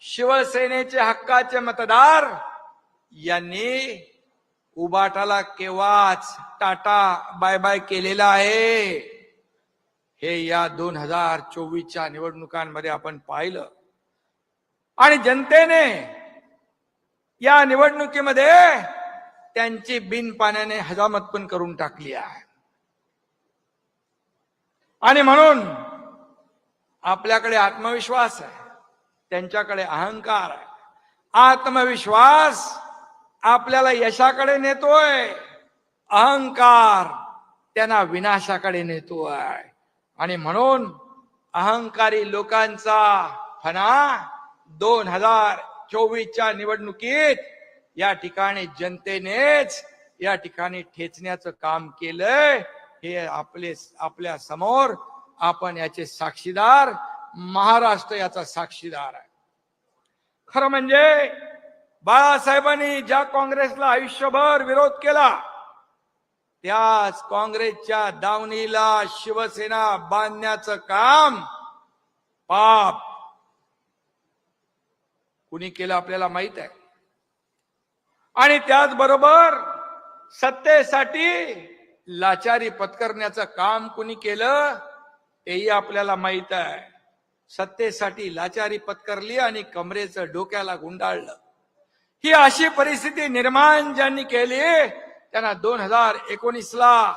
शिवसेनेचे हक्काचे मतदार यांनी उबाटाला केव्हाच टाटा बाय बाय केलेला आहे। हे या 2024च्या निवडणुकांमध्ये आपण पाहिलं आणि जनतेने या निवडणुकीमध्ये त्यांची बिनपाण्याने हजामत पण करून टाकली आहे। आणि म्हणून आपल्याकडे आत्मविश्वास आहे, त्यांच्याकडे अहंकार आहे। आत्मविश्वास आपल्याला यशाकडे नेतोय, अहंकार त्यांना विनाशाकडे नेतोय। आणि म्हणून अहंकारी लोकांचा फणा 2024च्या निवडणुकीत या ठिकाणी जनतेनेच या ठिकाणी ठेचण्याचं काम केलंय। हे आपल्या समोर आपण याचे साक्षीदार, महाराष्ट्र याचा साक्षीदार आहे। खरं म्हणजे बाळासाहेबांनी ज्या काँग्रेसला आयुष्यभर विरोध केला, त्याच काँग्रेसच्या दावणीला शिवसेना बांधण्याचं काम पाप कुणी केलं आपल्याला माहित आहे। आणि त्याचबरोबर सत्तेसाठी लाचारी पत्करण्याचं काम कुणी केलं तेही आपल्याला माहित आहे। सत्तेसाठी लाचारी पत्करली आणि कमरेचं डोक्याला गुंडाळलं। ही अशी परिस्थिती निर्माण ज्यांनी केली त्यांना 2019ला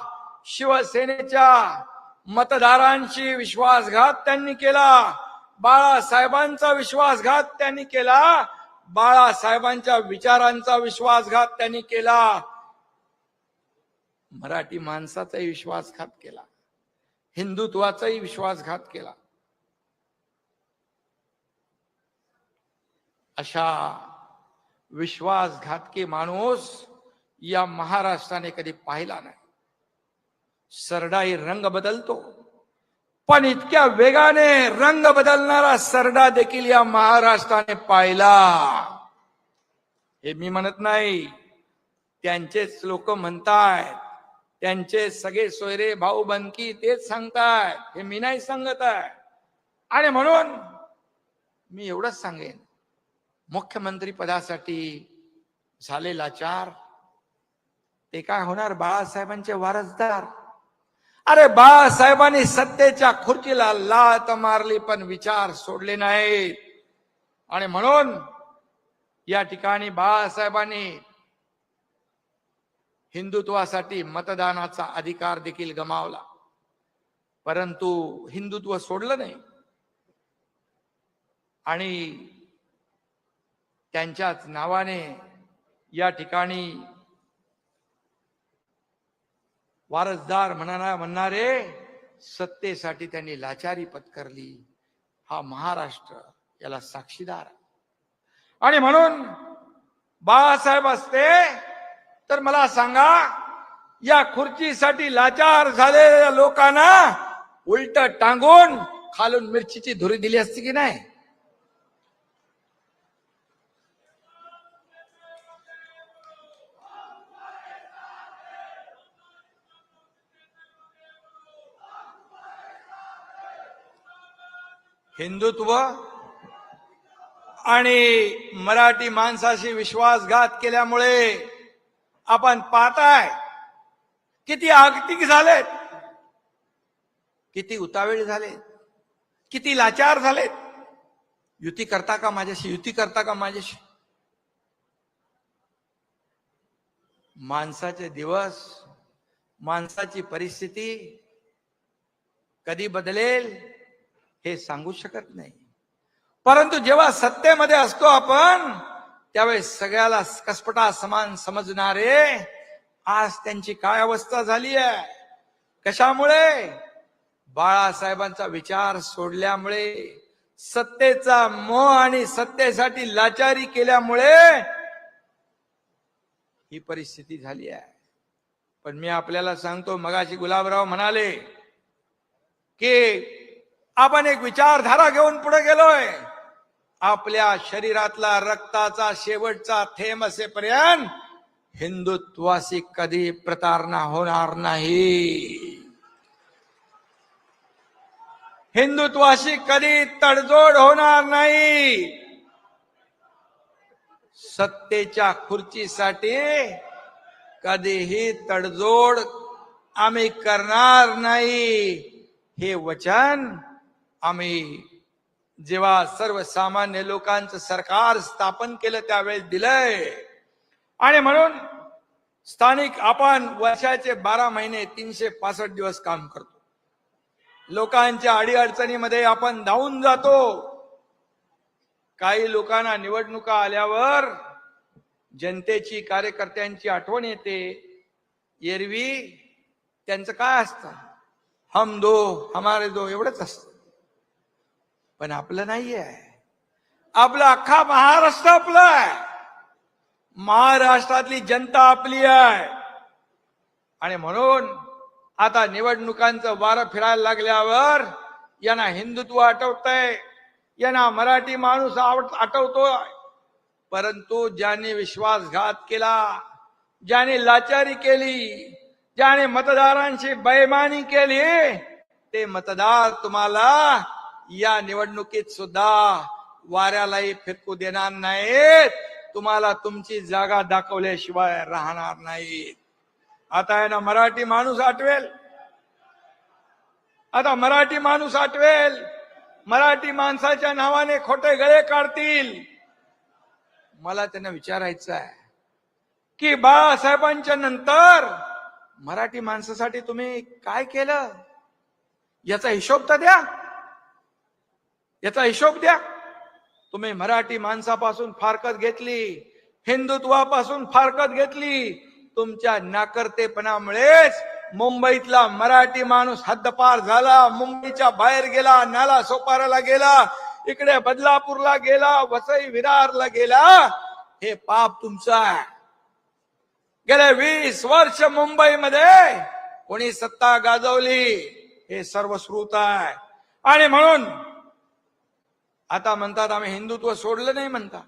शिवसेनेच्या मतदारांशी विश्वासघात त्यांनी केला, बाळासाहेबांचा विश्वासघात त्यांनी केला, बाळासाहेबांच्या विचारांचा विश्वासघात त्यांनी केला, मराठी माणसाचाही विश्वासघात केला, हिंदुत्वाचाही विश्वासघात केला। अशा विश्वासघातकी माणूस या महाराष्ट्राने कधी पाहिला नाही। सरडाही रंग बदलतो, पण इतक्या वेगाने रंग बदलणारा सरडा देखील या महाराष्ट्राने पाहिला। हे मी म्हणत नाही, त्यांचेच लोक म्हणतायत, त्यांचे सगळे सोयरे भाऊ बनकी तेच सांगतायत, हे मी नाही सांगत आहे। आणि म्हणून मी एवढंच सांगेन, मुख्यमंत्री पदासाठी झाले लाचार ते काय होणार, बाळासाहेबांचे वारसदार। अरे बाळासाहेबांनी सत्तेच्या खुर्चीला लात मारली पण विचार सोडले नाहीत। आणि म्हणून या ठिकाणी बाळासाहेबांनी हिंदुत्वासाठी मतदानाचा अधिकार देखील गमावला, परंतु हिंदुत्व सोडलं नाही। आणि त्यांच्याच नावाने या ठिकाणी वारसदार म्हणणारे सत्तेसाठी त्यांनी लाचारी पत्करली। हा महाराष्ट्र याला साक्षीदार। आणि म्हणून बाळासाहेब असते तर मला सांगा, या खुर्चीसाठी लाचार झालेल्या लोकांना उलट टांगून खालून मिरचीची धुरी दिली असती की नाही? हिंदुत्व आणि मराठी माणसाशी विश्वासघात केल्यामुळे आपण पाहताय किती आगतिक झालेत, किती उतावेळ झालेत, किती लाचार झालेत। युती करता का माझ्याशी, युती करता का माझ्याशी? माणसाचे दिवस, माणसाची परिस्थिती कधी बदलेल हे सांगू शकत नाही। परंतु जेव्हा सत्तेमध्ये असतो आपण, त्यावेळेस सगळ्याला कसपटा समान समजणारे आज त्यांची काय अवस्था झाली आहे। कशामुळे? बाळासाहेबांचा विचार सोडल्यामुळे, सत्तेचा मोह आणि सत्तेसाठी लाचारी केल्यामुळे ही परिस्थिती झाली आहे। पण मी आपल्याला सांगतो, मगाशी गुलाबराव म्हणाले की आपण एक विचारधारा घेऊन पुढे गेलोय। आपल्या शरीरातला रक्ताचा शेवटचा थेंब असेपर्यंत हिंदुत्वाशी कधी प्रतारणा होणार नाही, हिंदुत्वाशी कधी तडजोड होणार नाही। सत्तेच्या खुर्चीसाठी कधीही तडजोड आम्ही करणार नाही, हे वचन आम्ही जेव्हा सर्वसामान्य लोकांचं सरकार स्थापन केलं त्यावेळेस दिलंय. आणि म्हणून स्थानिक आपण वर्षाचे 12 महिने 365 दिवस काम करतो. लोकांच्या अडीअडचणीमध्ये आपण धावून जातो. काही लोकांना निवडणुका आल्यावर जनतेची, कार्यकर्त्यांची आठवण येते. एरवी त्यांचं काय असतं, हम दो हमारे दो एवढंच असतं. पण आपलं नाहीये. आपलं अख्खा महाराष्ट्र आपलं आहे. महाराष्ट्रातली जनता आपली आहे. आणि म्हणून आता निवडणुकांचं वारं फिरायला लागल्यावर यांना हिंदुत्व आठवतंय, यांना मराठी माणूस आठवतोय. परंतु ज्यांनी विश्वासघात केला, ज्याने लाचारी केली, ज्याने मतदारांची बेईमानी केली, ते मतदार तुम्हाला या निवडणुकीत सुद्धा वाऱ्यालाही फिरकू देणार नाहीत. तुम्हाला तुमची जागा दाखवल्याशिवाय राहणार नाहीत. आता आहे ना मराठी माणूस आठवेल. आता मराठी माणूस आठवेल. मराठी माणसाच्या नावाने खोटे गळे काढतील. मला त्यांना विचारायचं आहे की बाळासाहेबांच्या नंतर मराठी माणसासाठी तुम्ही काय केलं, याचा हिशोब तर द्या. याचा हिशोब द्या. तुम्ही मराठी माणसापासून फारकत घेतली, हिंदुत्वापासून फारकत घेतली. तुमच्या नाकर्तेपणामुळेच मुंबईतला मराठी माणूस हद्दपार झाला. मुंबईच्या बाहेर गेला, नाला सोपाराला गेला, इकडे बदलापूरला गेला, वसई विरारला गेला. हे पाप तुमचं आहे. गेले 20 वर्ष मुंबईमध्ये कोणी सत्ता गाजवली हे सर्वश्रुत आहे. आणि म्हणून आता म्हणतात आम्ही हिंदुत्व सोडलं नाही म्हणता.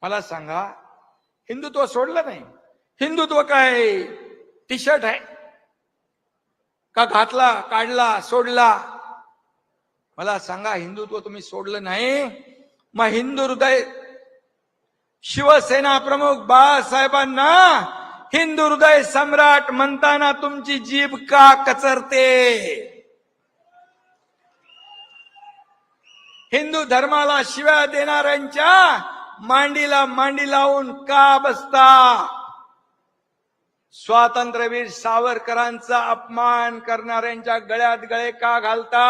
मला सांगा, हिंदुत्व सोडलं नाही? हिंदुत्व काय टी शर्ट आहे का? घातला, काढला, सोडला? मला सांगा, हिंदुत्व तुम्ही सोडलं नाही. मग हिंदू हृदय शिवसेना प्रमुख बाळासाहेबांना हिंदू हृदय सम्राट म्हणताना तुमची जीभ का कचरते? हिंदू धर्माला शिव्या देणाऱ्यांच्या मांडीला मांडी लावून का बसता? स्वातंत्र्यवीर सावरकरांचा अपमान करणाऱ्यांच्या गळ्यात गळे का घालता?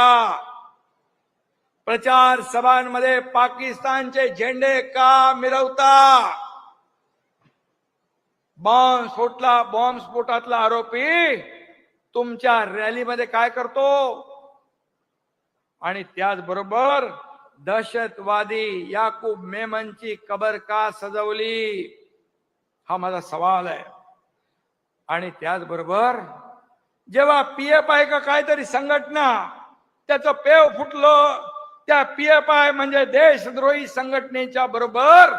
प्रचार सभांमध्ये पाकिस्तानचे झेंडे का मिरवता? बॉम्ब स्फोटातला आरोपी तुमच्या रॅलीमध्ये काय करतो? आणि त्याचबरोबर दहशतवादी याकूब मेमनची कबर का सजवली? हा माझा सवाल आहे. आणि त्याचबरोबर जेव्हा PFI का काहीतरी संघटना त्याचं पेव फुटलं, त्या PFI म्हणजे देशद्रोही संघटनेच्या बरोबर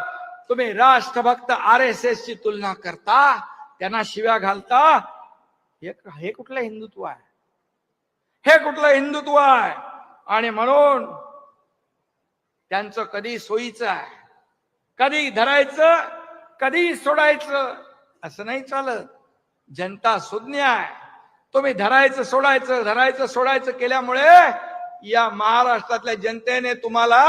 तुम्ही राष्ट्रभक्त RSS ची तुलना करता, त्यांना शिव्या घालता. हे कुठलं हिंदुत्व आहे? हे कुठलं हिंदुत्व आहे? आणि म्हणून त्यांचं कधी सोयीचं आहे, कधी धरायचं, कधी सोडायचं, असं नाही चालत. जनता सुज्ञ आहे. तुम्ही धरायचं सोडायचं केल्यामुळे या महाराष्ट्रातल्या जनतेने तुम्हाला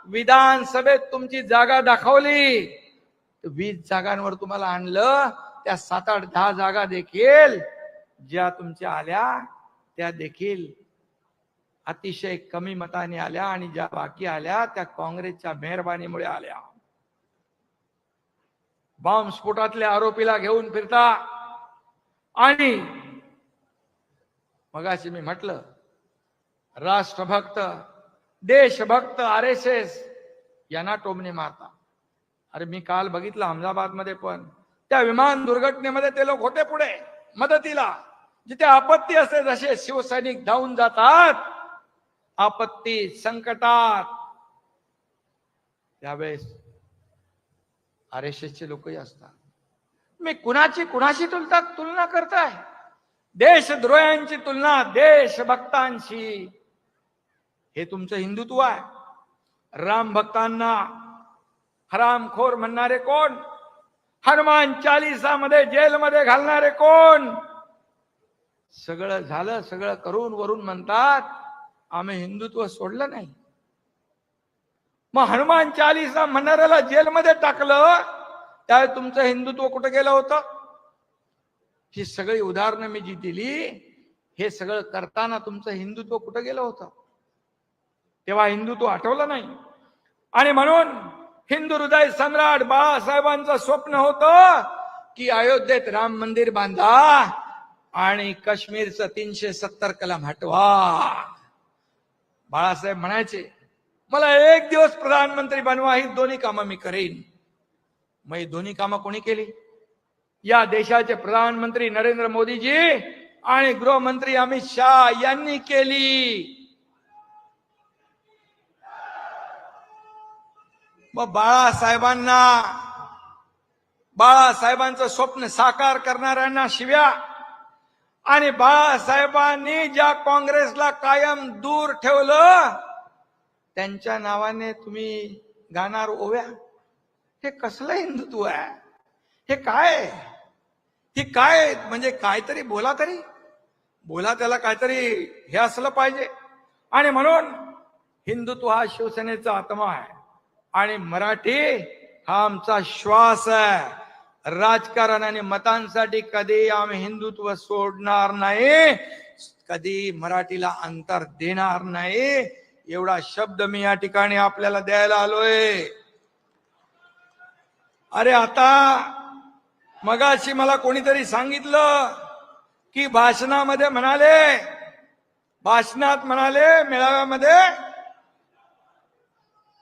विधानसभेत तुमची जागा दाखवली. 20 जागांवर तुम्हाला आणलं. त्या 7, 8, 10 जागा देखील ज्या तुमच्या आल्या त्या देखील अतिशय कमी मताने आल्या. आणि ज्या बाकी आल्या त्या काँग्रेसच्या मेहरबानीमुळे आल्या. बॉम्बस्फोटातल्या आरोपीला घेऊन फिरता. आणि मगाशी मी म्हटलं, राष्ट्रभक्त, देशभक्त RSS यांना टोमणे मारता. अरे मी काल बघितलं अहमदाबाद मध्ये पण त्या विमान दुर्घटनेमध्ये ते लोक होते पुढे मदतीला. जिथे आपत्ती असते जसे शिवसैनिक धावून जातात आपत्ती संकटात, त्यावेळेस RSS चे लोकही असतात. मी कुणाशी तुलना करताय? देशद्रोह्यांची तुलना देशभक्तांशी. हे तुमचं हिंदुत्व आहे. राम भक्तांना हरामखोर म्हणणारे कोण? हनुमान चालीसामध्ये जेलमध्ये घालणारे कोण? सगळं झालं, सगळं करून वरून म्हणतात आम्ही हिंदुत्व सोडलं नाही. मग हनुमान चालीसा म्हणणाऱ्याला जेलमध्ये टाकलं, त्यावेळी तुमचं हिंदुत्व कुठे गेलं होतं? ही सगळी उदाहरणं मी जी दिली, हे सगळं करताना तुमचं हिंदुत्व कुठे गेलं होतं? तेव्हा हिंदुत्व आठवलं नाही. आणि म्हणून हिंदू हृदय सम्राट बाळासाहेबांचं स्वप्न होतं की अयोध्येत राम मंदिर बांधा आणि काश्मीरचं 370 कलम हटवा. बाळासाहेब म्हणायचे मला एक दिवस प्रधानमंत्री बनवा, ही दोन्ही कामं मी करेन. मग ही दोन्ही कामं कोणी केली? या देशाचे प्रधानमंत्री नरेंद्र मोदीजी आणि गृहमंत्री अमित शहा यांनी केली. मग बाळासाहेबांचं स्वप्न साकार करणाऱ्यांना शिव्या आणि बाळासाहेबांनी ज्या काँग्रेसला कायम दूर ठेवलं त्यांच्या नावाने तुम्ही गाणार ओव्या. हे कसलं हिंदुत्व आहे? हे काय? हे काय? म्हणजे काहीतरी बोला, त्याला काहीतरी हे असलं पाहिजे. आणि म्हणून हिंदुत्व हा शिवसेनेचा आत्मा आहे आणि मराठी हा आमचा श्वास आहे. राजकारण आणि मतांसाठी कधी आम्ही हिंदुत्व सोडणार नाही, कधी मराठीला अंतर देणार नाही. एवढा शब्द मी या ठिकाणी आपल्याला द्यायला आलोय. अरे आता मगाशी मला कोणीतरी सांगितलं की भाषणात म्हणाले मेळाव्यामध्ये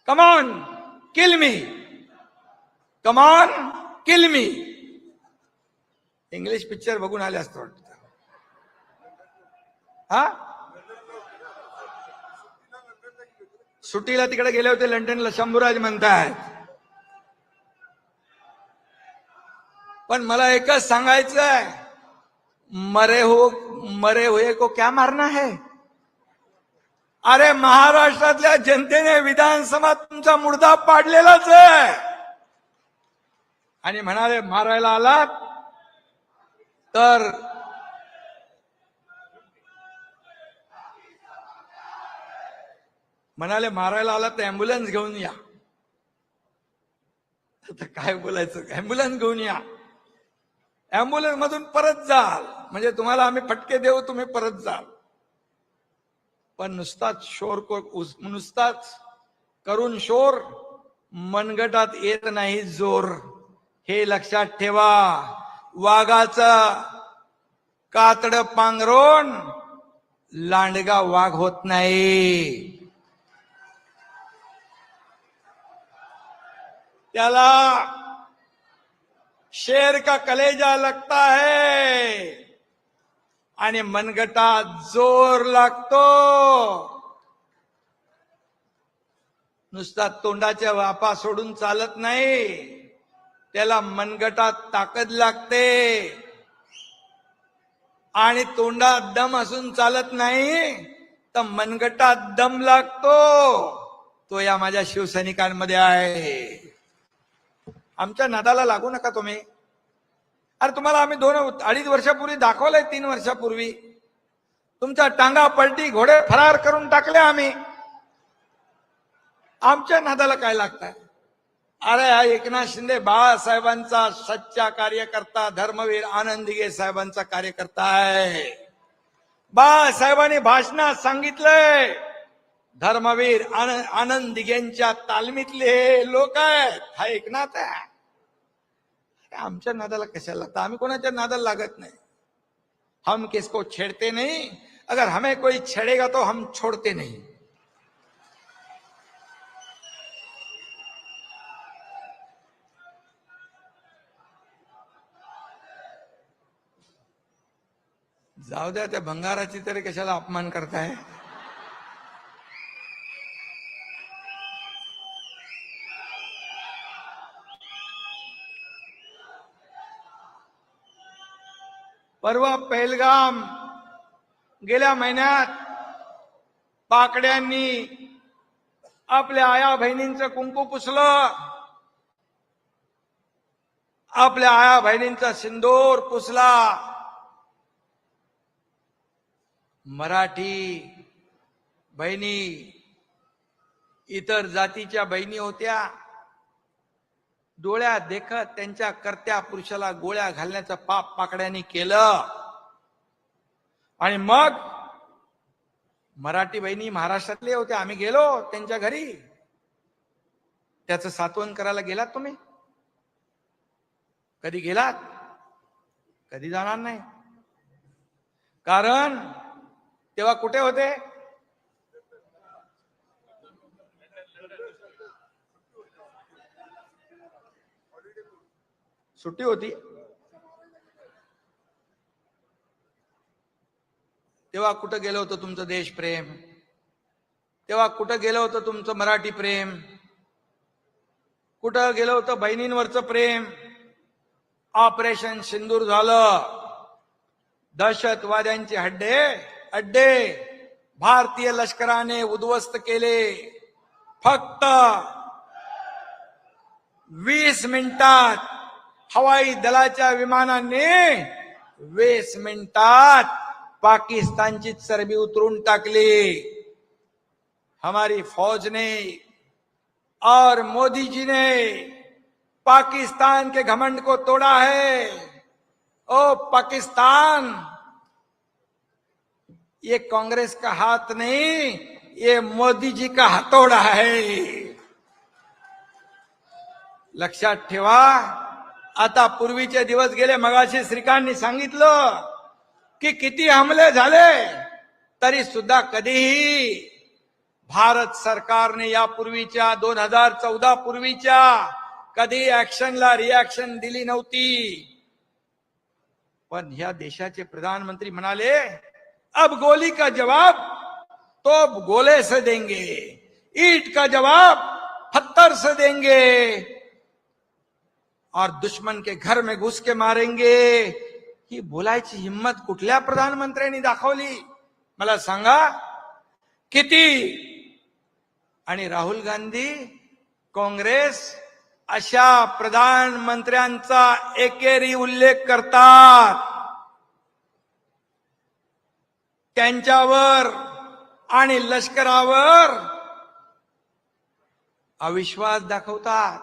कमॉन किल मी. इंग्लिश पिक्चर बघून आले असतं वाटतं. हा, सुट्टीला तिकडे गेले होते लंडनला, शंभूराज म्हणतायत. पण मला एकच सांगायचंय, मरे हुए को क्या मारना है? अरे महाराष्ट्रातल्या जनतेने विधानसभा तुमचा मुर्दा पाडलेलाच आहे. आणि म्हणाले मारायला आलात तर ॲम्ब्युलन्स घेऊन या. आता काय बोलायचं? ॲम्ब्युलन्स घेऊन या, ॲम्ब्युलन्स मधून परत जाल म्हणजे तुम्हाला आम्ही फटके देऊ, तुम्ही परत जाल. पण नुसताच करून शोर मनगटात येत नाही जोर. हे लक्षात ठेवा. वाघाचं कातड पांघरून लांडगा वाघ होत नाही. त्याला शेर का कलेजा लगता है आणि मनगटात जोर लागतो. नुसता तोंडाच्या वापा सोडून चालत नाही, त्याला मनगटात ताकद लागते. आणि तोंडात दम असून चालत नाही, तर मनगटात दम लागतो. तो या माझ्या शिवसैनिकांमध्ये आहे. आमच्या नादाला लागू नका तुम्ही. अरे तुम्हाला आम्ही 2-2.5 वर्षापूर्वी दाखवलंय, 3 वर्षापूर्वी तुमच्या टांगा पलटी, घोडे फरार करून टाकले आम्ही. आमच्या नादाला काय लागतंय? अरे हा एकनाथ शिंदे बाळासाहेबांचा सच्चा कार्यकर्ता, धर्मवीर आनंद दिघे साहेबांचा कार्यकर्ता आहे. बाळासाहेबांनी भाषणात सांगितलंय धर्मवीर आनंद दिघेंच्या तालमीतले लोक आहेत. हा एकनाथ आहे. आमच्या नादाला कशाला लागतं? आम्ही कोणाच्या नादाला लागत नाही. हम किसको छेड़ते नहीं, अगर हमें कोई छेड़ेगा तो हम छोड़ते नहीं. जाऊ द्या, त्या भंगाराची तरी कशाला अपमान करताय? परवा पहलगाम, गेल्या महिन्यात पाकड्यांनी आपल्या आया बहिणींचं कुंकू पुसलं. आपल्या आया बहिणींचा सिंदूर पुसला. मराठी बहिणी इतर जातीच्या बहिणी होत्या, डोळ्या देखत त्यांच्या कर्त्या पुरुषाला गोळ्या घालण्याचं पाप पाकड्यांनी केलं. आणि मग मराठी बहिणी महाराष्ट्रातले होते, आम्ही गेलो त्यांच्या घरी. त्याचं सात्वन करायला गेलात तुम्ही? कधी गेलात? कधी जाणार नाही. कारण तेव्हा कुठे होते? सुट्टी होती. तेव्हा कुठं गेलं होतं तुमचं देशप्रेम? तेव्हा कुठं गेलं होतं तुमचं मराठी प्रेम? कुठं गेलं होतं बहिणींवरचं प्रेम? ऑपरेशन सिंदूर झालं, दहशतवाद्यांचे अड्डे भारतीय लष्कराने उद्ध्वस्त केले. फक्त 20 मिनिटात हवाई दलाच्या विमानाने 20 मिनिटात पाकिस्तानची चरबी उतरून टाकली. हमारी फौज ने और मोदी जी ने पाकिस्तान के घमंड को तोड़ा है. ओ पाकिस्तान, ये कांग्रेस का हाथ नहीं, ये मोदी जी का हथौड़ा है. लक्षात ठेवा. आता पूर्वीचे दिवस गेले. मगाशी श्रीकांतनी सांगितलं की किती हमले झाले तरी सुद्धा कधीही भारत सरकारने यापूर्वीच्या 2014 पूर्वीच्या कधी ऍक्शनला रिॲक्शन दिली नव्हती. पण ह्या देशाचे प्रधानमंत्री म्हणाले, अब गोली का जवाब तो गोले से देंगे, ईट का जवाब पत्थर से देंगे और दुश्मन के घर में घुस के मारेंगे. ही बोलायची हिम्मत कुठल्या प्रधानमंत्र्यांनी दाखवली मला सांगा? किती? आणि राहुल गांधी, काँग्रेस अशा प्रधानमंत्र्यांचा एकेरी उल्लेख करतात. त्यांच्यावर आणि लष्करावर अविश्वास दाखवतात.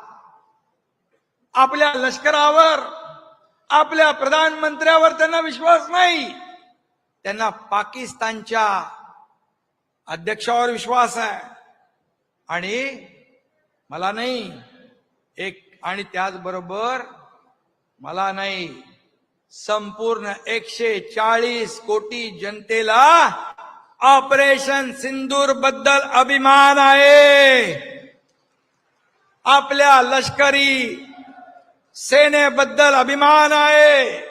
आपल्या लष्करावर, आपल्या प्रधानमंत्र्यावर त्यांना विश्वास नाही. त्यांना पाकिस्तानच्या अध्यक्षावर विश्वास आहे. आणि मला नाही एक, आणि त्याचबरोबर मला नाही, संपूर्ण 140 कोटी जनतेला ऑपरेशन सिंदूर बद्दल अभिमान आहे. आपल्या लष्करी सेनेबद्दल अभिमान आहे.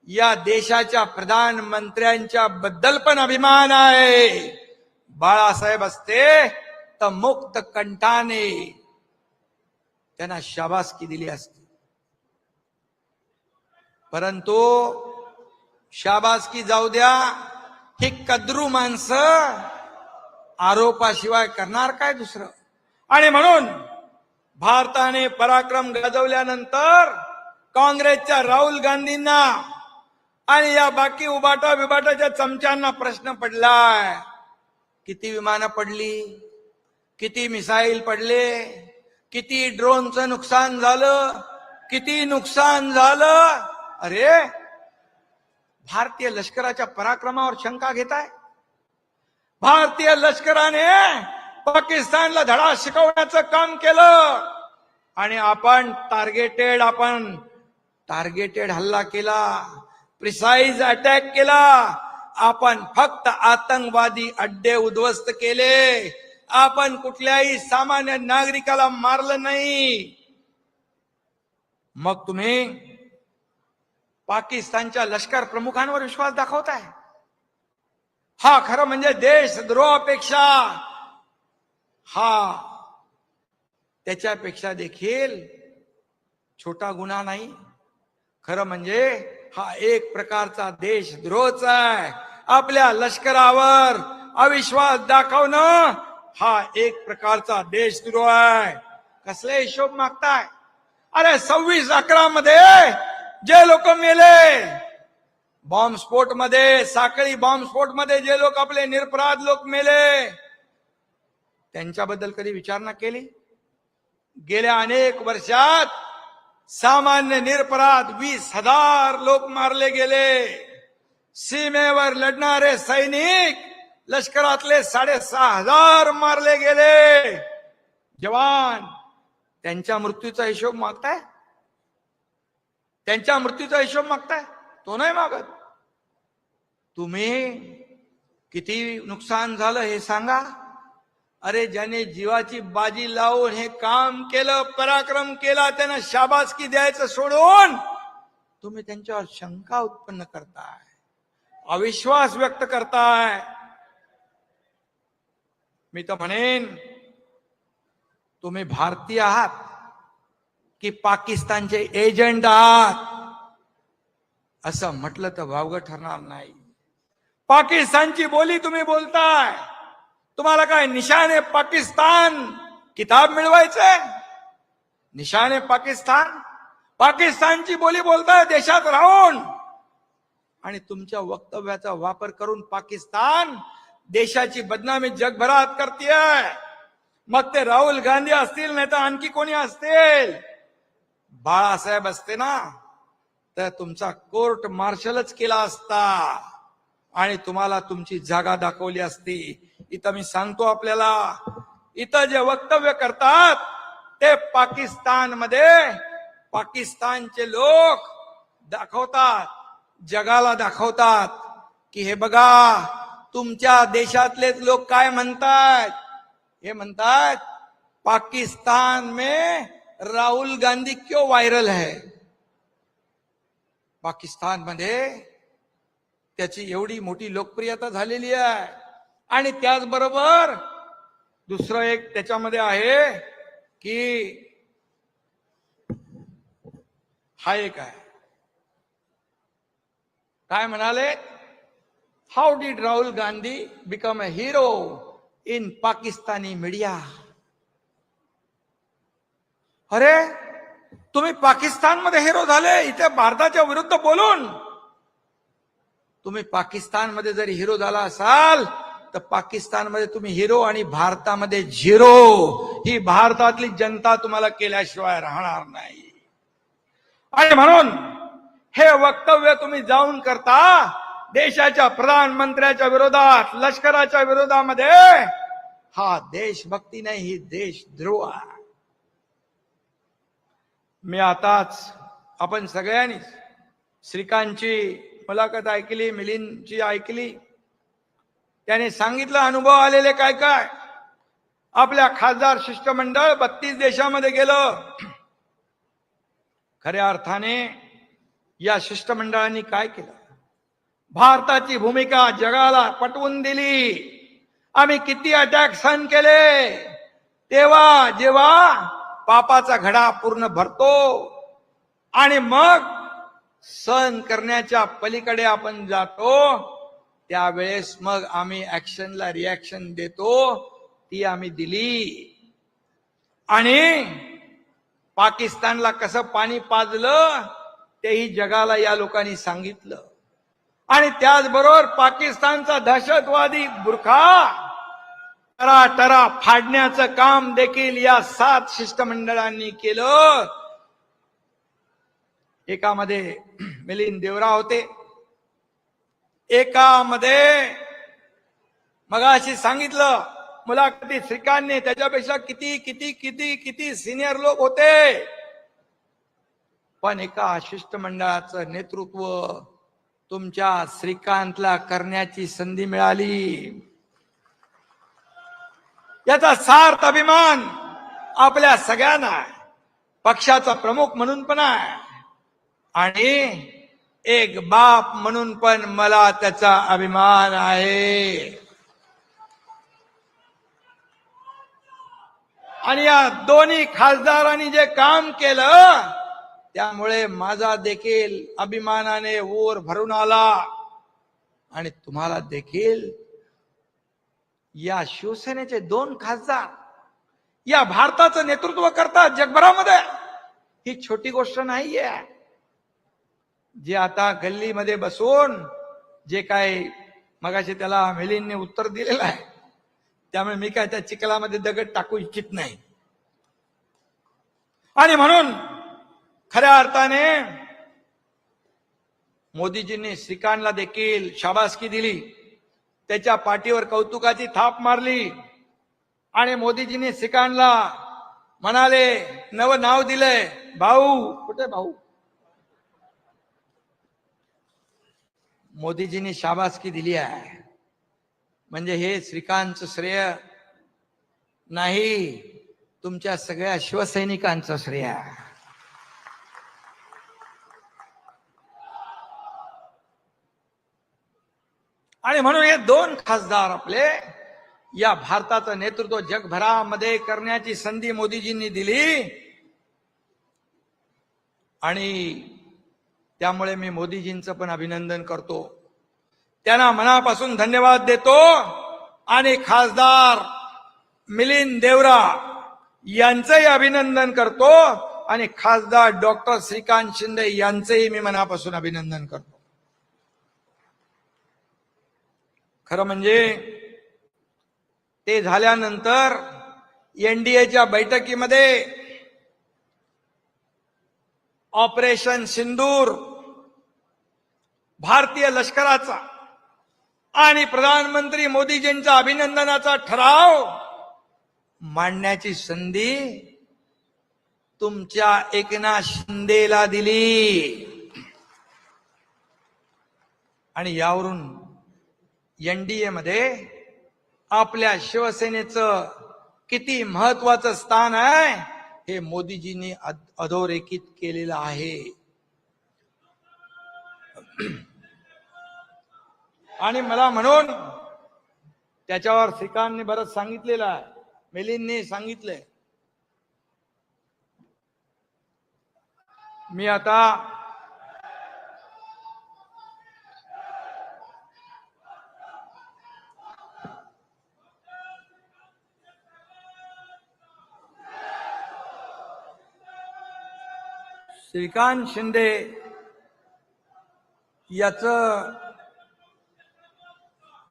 या देशाच्या प्रधानमंत्र्यांच्या बद्दल पण अभिमान आहे. बाळासाहेब असते तर मुक्त कंठाने त्यांना शाबासकी दिली असती. परंतु शाबासकी जाऊ द्या, ही कद्रू माणसं आरोपाशिवाय करणार काय दुसरं? आणि म्हणून भारताने पराक्रम गाजवल्यानंतर काँग्रेसच्या राहुल गांधींना आणि या बाकी उबाटा बिबाटाच्या चमच्यांना प्रश्न पडलाय, किती विमानं पडली, किती मिसाईल पडले, किती ड्रोनचं नुकसान झालं, किती नुकसान झालं. अरे, भारतीय लष्कराच्या पराक्रमावर शंका घेताय? भारतीय लष्कराने पाकिस्तानला धडा शिकवण्याचं काम केलं आणि आपण टार्गेटेड हल्ला केला, प्रिसाइज अटॅक केला. आपण फक्त आतंकवादी अड्डे उद्ध्वस्त केले. आपण कुठल्याही सामान्य नागरिकाला मारलं नाही. मग तुम्ही पाकिस्तानच्या लष्कर प्रमुखांवर विश्वास दाखवताय? हा खरं म्हणजे देशद्रोहापेक्षा, हा त्याच्यापेक्षा देखील छोटा गुन्हा नाही. खरं म्हणजे हा एक प्रकारचा देशद्रोहच आहे. आपल्या लष्करावर अविश्वास दाखवणं हा एक प्रकारचा देशद्रोह आहे. कसले हिशोब मागताय? अरे 26/11 मध्ये जे लोक मेले, बॉम्बस्फोट मध्ये, साखळी बॉम्बस्फोट मध्ये जे लोक, आपले निरपराध लोक मेले, त्यांच्याबद्दल कधी विचारणा केली? गेल्या अनेक वर्षात सामान्य निरपराध 20,000 लोक मारले गेले. सीमेवर लढणारे सैनिक, लष्करातले 6,500 मारले गेले. जवान, त्यांच्या मृत्यूचा हिशोब मागताय? त्यांच्या मृत्यूचा हिशोब मागताय? तो नाही मागत. तुम्ही किती नुकसान झालं हे सांगा. अरे ज्याने जीवाची बाजी लावून हे काम केलं, पराक्रम केला, त्यांना शाबासकी द्यायचं सोडून तुम्ही त्यांच्यावर शंका उत्पन्न करताय, अविश्वास व्यक्त करताय. मी तर म्हणेन, तुम्ही भारतीय आहात की पाकिस्तानचे एजंट आहात? असं म्हटलं तर वावगं ठरणार नाही. पाकिस्तानची बोली तुम्ही बोलताय. तुम्हाला काय निशाने पाकिस्तान किताब मिळवायचंय? निशाने पाकिस्तान, पाकिस्तानची बोली बोलताय देशात राहून, आणि तुमच्या वक्तव्याचा वापर करून पाकिस्तान देशाची बदनामी जगभरात करतेय. मग ते राहुल गांधी असतील, नाही तर आणखी कोणी असतील. बाळासाहेब असते ना, तर तुमचा कोर्ट मार्शलच केला असता आणि तुम्हाला तुमची जागा दाखवली असती. इथं मी सांगतो आपल्याला, इथं जे वक्तव्य करतात ते पाकिस्तानमध्ये पाकिस्तानचे लोक दाखवतात, जगाला दाखवतात की हे बघा तुमच्या देशातलेच लोक काय म्हणतात. हे म्हणतात पाकिस्तान में राहुल गांधी क्यों वायरल है. पाकिस्तान मध्ये त्याची एवढी मोठी लोकप्रियता झालेली आहे. आणि त्याचबरोबर दुसरं एक त्याच्यामध्ये आहे की हा एक आहे, काय म्हणाले, how did Rahul Gandhi become a hero in Pakistani media. अरे तुम्ही पाकिस्तानमध्ये हिरो झाले, इथे भारताच्या विरुद्ध बोलून. तुम्ही पाकिस्तानमध्ये जरी हिरो झाला असाल तर पाकिस्तानमध्ये तुम्ही हिरो आणि भारतामध्ये झिरो. ही भारतातली जनता तुम्हाला केल्याशिवाय राहणार नाही. आणि म्हणून हे वक्तव्य तुम्ही जाऊन करता देशाच्या प्रधानमंत्र्याच्या विरोधात, लष्कराच्या विरोधामध्ये. हा देशभक्ती नाही, ही देशद्रोह आहे. मी आताच, आपण सगळ्यांनी श्रीकांतची मुलाखत ऐकली, मिलिंदची ऐकली. त्याने सांगितलं अनुभव आलेले काय काय. आपल्या खासदार शिष्टमंडळ 32 देशामध्ये गेलं. खऱ्या अर्थाने या शिष्टमंडळांनी काय केलं, भारताची भूमिका जगाला पटवून दिली. आम्ही किती अटॅक सहन केले, तेव्हा जेव्हा पापाचा घडा पूर्ण भरतो आणि मग सहन करण्याच्या पलीकडे आपण जातो, त्यावेळेस मग आम्ही ऍक्शनला रिॲक्शन देतो. ती आम्ही दिली. आणि पाकिस्तानला कसं पाणी पाजलं तेही जगाला या लोकांनी सांगितलं. आणि त्याचबरोबर पाकिस्तानचा दहशतवादी बुरखा टरा फाडण्याचं काम देखील या 7 शिष्टमंडळांनी केलं. एकामध्ये मिलिंद देवरा होते, एकामध्ये मगाशी सांगितलं मुलाखती श्रीकांतने, त्याच्यापेक्षा किती किती किती किती सिनियर लोक होते. पण एका शिष्टमंडळाचं नेतृत्व तुमच्या श्रीकांतला करण्याची संधी मिळाली. याचा सार्थ अभिमान आपल्या सगळ्यांना आहे, पक्षाचा प्रमुख म्हणून पण आहे आणि एक बाप म्हणून पण मला त्याचा अभिमान आहे. आणि या दोन्ही खासदारांनी जे काम केलं त्यामुळे माझा देखील अभिमानाने ओर भरून आला. आणि तुम्हाला देखील या शिवसेनेचे 2 खासदार या भारताचं नेतृत्व करतात जगभरामध्ये. ही छोटी गोष्ट नाहीये. जे आता गल्लीमध्ये बसून जे काय मगाशी त्याला मिलिंदने उत्तर दिलेलं आहे, त्यामुळे मी काय त्या चिखलामध्ये दगड टाकू इच्छित नाही. आणि म्हणून खऱ्या अर्थाने मोदीजींनी श्रीकांतला देखील शाबासकी दिली, त्याच्या पाठीवर कौतुकाची थाप मारली. आणि मोदीजींनी श्रीकांतला म्हणाले, नव नाव दिलंय भाऊ. कुठे भाऊ? मोदीजींनी शाबासकी दिली आहे. म्हणजे हे श्रीकांतचं श्रेय नाही, तुमच्या सगळ्या शिवसैनिकांचं श्रेय आहे. आणि म्हणून हे दोन खासदार आपले या भारताचं नेतृत्व जगभरामध्ये करण्याची संधी मोदीजींनी दिली. आणि त्यामुळे मी मोदीजींचं पण अभिनंदन करतो, त्यांना मनापासून धन्यवाद देतो. आणि खासदार मिलिंद देवरा यांचंही अभिनंदन करतो आणि खासदार डॉक्टर श्रीकांत शिंदे यांचंही मी मनापासून अभिनंदन करतो. खरं म्हणजे ते झाल्यानंतर एनडीएच्या बैठकीमध्ये ऑपरेशन सिंदूर, भारतीय लष्कराचा आणि प्रधानमंत्री मोदीजींचा अभिनंदनाचा ठराव मांडण्याची संधी तुमच्या एकनाथ शिंदेला दिली. आणि यावरून एनडीए मध्ये आपल्या शिवसेनेचं किती महत्वाचं स्थान आहे हे मोदीजींनी अधोरेखित केलेलं आहे. आणि मला म्हणून त्याच्यावर श्रीकांतने बरंच सांगितलेलं आहे, मिलिंदने सांगितलंय. मी आता श्रीकांत शिंदे याचं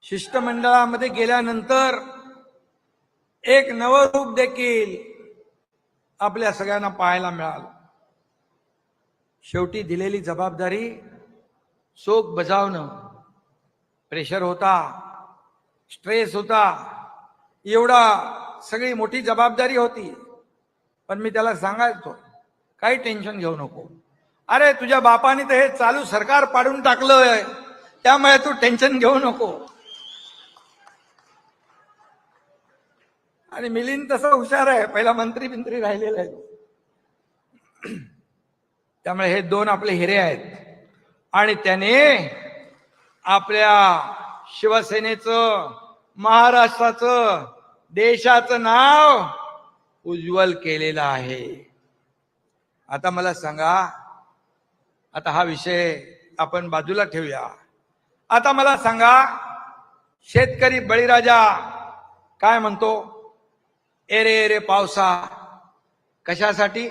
शिष्टमंडळामध्ये गेल्यानंतर एक नवं रूप देखील आपल्या सगळ्यांना पाहायला मिळालं. शेवटी दिलेली जबाबदारी चोख बजावणं, प्रेशर होता, स्ट्रेस होता, एवढा सगळी मोठी जबाबदारी होती. पण मी त्याला सांगायचो, काही टेन्शन घेऊ नको. अरे तुझ्या बापाने तर हे चालू सरकार पाडून टाकलंय, त्यामुळे तू टेन्शन घेऊ नको. आणि मिलिंद तसं हुशार आहे, पहिला मंत्री राहिलेला आहे. त्यामुळे हे दोन आपले हिरे आहेत. आणि त्याने आपल्या शिवसेनेचं, महाराष्ट्राचं, देशाचं नाव उज्ज्वल केलेलं आहे. आता मला सांगा, आता हा विषय आपण बाजूला ठेवूया. आता मला सांगा, शेतकरी बळीराजा काय म्हणतो? एरे एरे पावसा. कशासाठी?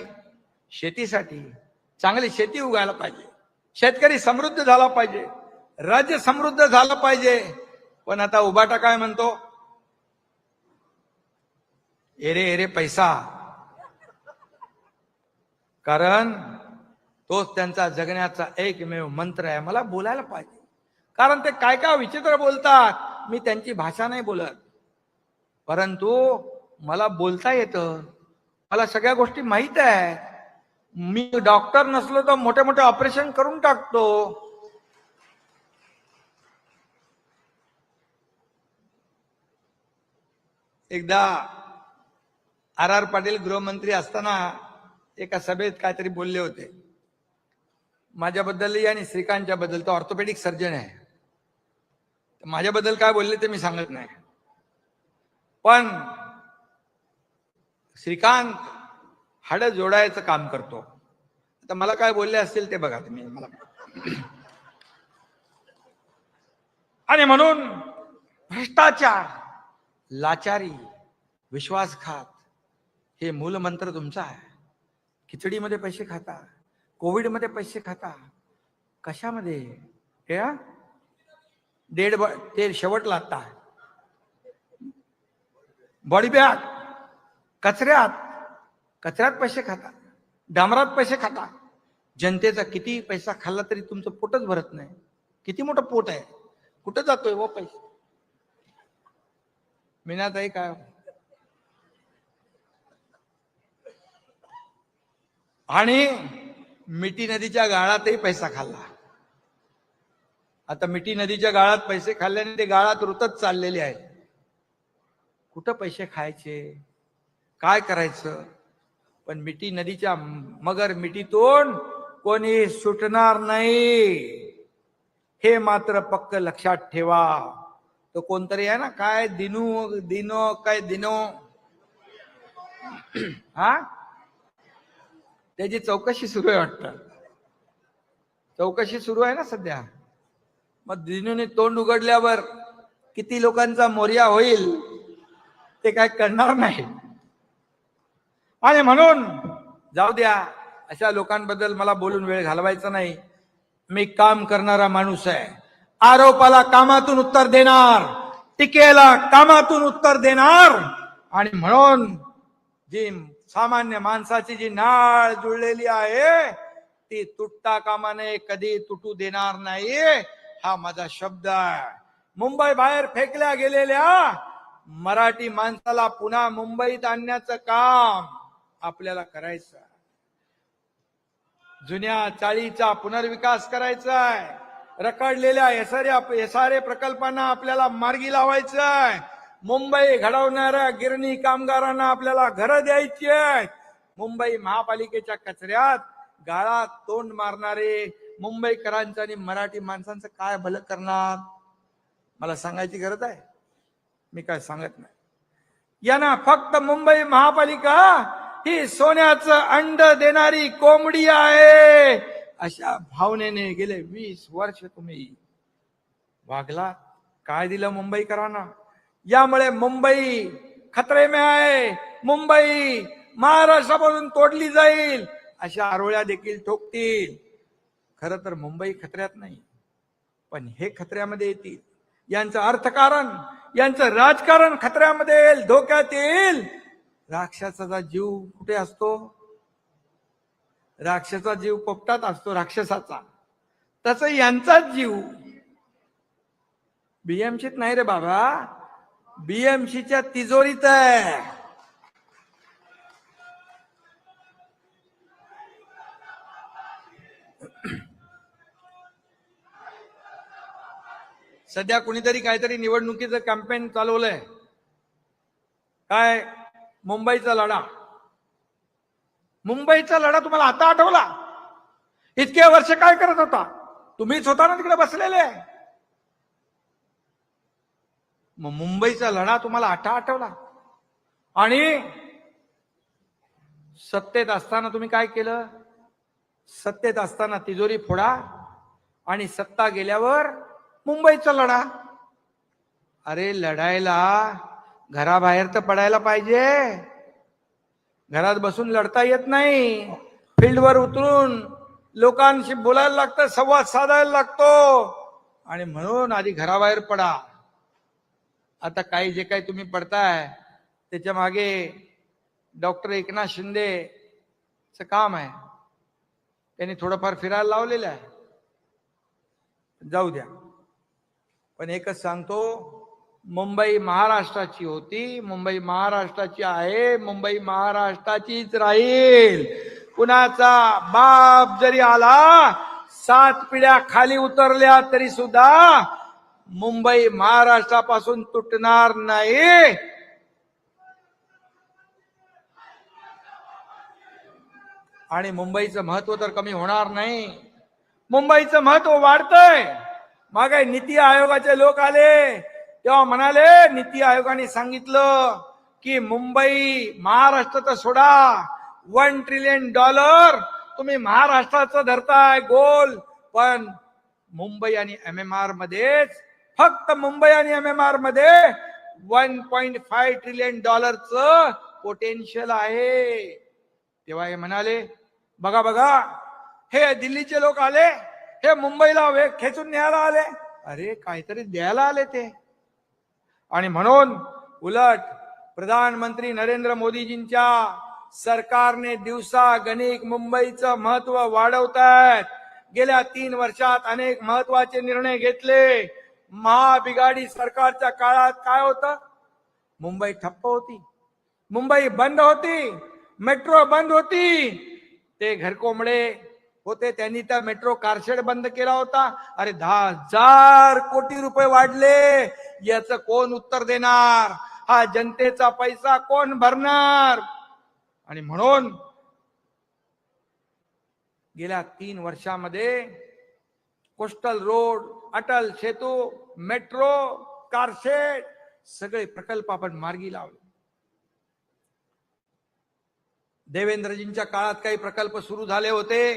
शेतीसाठी. चांगली शेती उगायला पाहिजे, शेतकरी समृद्ध झाला पाहिजे, राज्य समृद्ध झालं पाहिजे. पण आता उबाटा काय म्हणतो? एरे एरे पैसा. कारण तोच त्यांचा जगण्याचा एकमेव मंत्र आहे. मला बोलायला पाहिजे, कारण ते काय काय विचित्र बोलतात. मी त्यांची भाषा नाही बोलत, परंतु मला बोलता येतं, मला सगळ्या गोष्टी माहित आहेत. मी डॉक्टर नसलो तर मोठे मोठे ऑपरेशन करून टाकतो. एकदा आर पाटील गृहमंत्री असताना एका सभेत काहीतरी बोलले होते माझ्याबद्दल आणि श्रीकांतच्या बद्दल. तो ऑर्थोपेडिक सर्जन आहे. माझ्याबद्दल काय बोलले ते मी सांगत नाही, पण श्रीकांत हाडं जोडायचं काम करतो. आता मला काय बोलले असतील ते बघा तुम्ही मला. आणि म्हणून भ्रष्टाचार, लाचारी, विश्वासघात हे मूलमंत्र तुमचा आहे. खिचडीमध्ये पैसे खाता, कोविडमध्ये पैसे खाता, कशामध्ये हे ते शेवटला आता बॉडी बॅग, कचऱ्यात पैसे खाता, डांबरात पैसे खाता. जनतेचा किती पैसा खाल्ला तरी तुमचं पोटच भरत नाही. किती मोठं पोट आहे, कुठं जातोय वो पैसे? मीनाताई काय आणि मिठी नदीच्या गाळातही पैसा खाल्ला. आता मिठी नदीच्या गाळात पैसे खाल्ल्याने ते गाळात रुतत चाललेले आहेत. कुठं पैसे खायचे, काय करायचं? पण मिठी नदीच्या मगर मिठीतून कोणी सुटणार नाही, हे मात्र पक्क लक्षात ठेवा. तो कोणतरी आहे ना, काय दिनो काय दिनो, हा, त्याची चौकशी सुरू आहे वाटतं. चौकशी सुरू आहे ना सध्या. मग दिनूने तोंड उघडल्यावर किती लोकांचा मोर्या होईल ते काय करणार नाही. आणि म्हणून जाऊ द्या, अशा लोकांबद्दल मला बोलून वेळ घालवायचा नाही. मी काम करणारा माणूस आहे. आरोपाला कामातून उत्तर देणार, टीकेला कामातून उत्तर देणार. आणि म्हणून जी सामान्य माणसाची जी नाळ जुळलेली आहे ती तुटता कामा नये, कधी तुटू देणार नाही, हा माझा शब्द आहे. मुंबई बाहेर फेकल्या गेलेल्या मराठी माणसाला पुन्हा मुंबईत आणण्याचं काम आपल्याला करायचं. जुन्या चाळीचा पुनर्विकास करायचा आहे. रखडलेल्या एसआरए प्रकल्पांना आपल्याला मार्गी लावायचं आहे. मुंबई घडवणाऱ्या गिरणी कामगारांना आपल्याला घरं द्यायची आहेत. मुंबई महापालिकेच्या कचऱ्यात गाळात तोंड मारणारे मुंबईकरांचं आणि मराठी माणसांचं काय भलं करणार? मला सांगायची गरज आहे? मी काय सांगत नाही. यांना फक्त मुंबई महापालिका ही सोन्याचं अंड देणारी कोंबडी आहे, अशा भावनेने गेले 20 वर्ष तुम्ही वागला. काय दिलं मुंबईकरांना? यामुळे मुंबई खतरे में आहे. मुंबई महाराष्ट्रापासून तोडली जाईल अशा आरोळ्या देखील ठोकतील. खरं तर मुंबई खतऱ्यात नाही, पण हे खतऱ्यामध्ये येतील. यांचं अर्थकारण, यांचं राजकारण खतऱ्यामध्ये येईल, धोक्यात येईल. राक्षसाचा जीव कुठे असतो? राक्षसाचा जीव पोपटात असतो राक्षसाचा. तसं यांचाच जीव बीएमसीत नाही रे बाबा, बीएमसीच्या तिजोरीत आहे. सध्या कुणीतरी काहीतरी निवडणुकीचं कॅम्पेन चालवलंय. काय? मुंबईचा लढा. मुंबईचा लढा तुम्हाला आता आठवला? इतके वर्ष काय करत होता? तुम्हीच होता ना तिकडे बसलेले. मग मुंबईचा लढा तुम्हाला आता आठवला? आणि सत्तेत असताना तुम्ही काय केलं? सत्तेत असताना तिजोरी फोडा आणि सत्ता गेल्यावर मुंबईचा लढा. अरे लढायला घराबाहेर तर पडायला पाहिजे. घरात बसून लढता येत नाही. फील्डवर उतरून लोकांशी बोलायला लागतं, संवाद साधायला लागतो. आणि म्हणून आधी घराबाहेर पडा. आता काही जे काही तुम्ही पडताय त्याच्या मागे डॉक्टर एकनाथ शिंदेचं काम आहे. त्यांनी थोडंफार फिरायला लावलेलं आहे. जाऊ द्या. पण एकच सांगतो, मुंबई महाराष्ट्राची होती, मुंबई महाराष्ट्राची आहे, मुंबई महाराष्ट्राचीच राहील. कुणाचा बाप जरी आला, 7 पिढ्या खाली उतरल्या तरी सुद्धा मुंबई महाराष्ट्रापासून तुटणार नाही. आणि मुंबईचं महत्व तर कमी होणार नाही. मुंबईचं महत्व वाढतंय. मागे नीती आयोगाचे लोक आले तेव्हा म्हणाले, नीती आयोगाने सांगितलं की मुंबई महाराष्ट्र तर सोडा, $1 ट्रिलियन तुम्ही महाराष्ट्राचं धरताय गोल, पण मुंबई आणि MMR मध्येच, फक्त मुंबई आणि MMR मध्ये $1.5 ट्रिलियन पोटेन्शियल आहे. तेव्हा हे म्हणाले बघा बघा, हे दिल्लीचे लोक आले, हे मुंबईला वेग खेचून न्यायला आले, अरे काहीतरी द्यायला आले ते. आणि म्हणून उलट प्रधानमंत्री नरेंद्र मोदीजींच्या सरकारने दिवसागणिक मुंबईचं महत्व वाढवतायत. गेल्या 3 वर्षात अनेक महत्वाचे निर्णय घेतले. महाबिगाडी सरकारच्या काळात काय होतं? मुंबई ठप्प होती, मुंबई बंद होती, मेट्रो बंद होती. ते घरकोंबडे होते, त्यांनी त्या मेट्रो कारशेड बंद केला होता. अरे 10,000 कोटी रुपये वाढले, याचं कोण उत्तर देणार? हा जनतेचा पैसा कोण भरणार? आणि म्हणून गेल्या 3 वर्षामध्ये coastal road, Atal Setu, metro, car shed सगळे प्रकल्प आपण मार्गी लावले. देवेंद्रजींच्या काळात काही प्रकल्प सुरू झाले होते,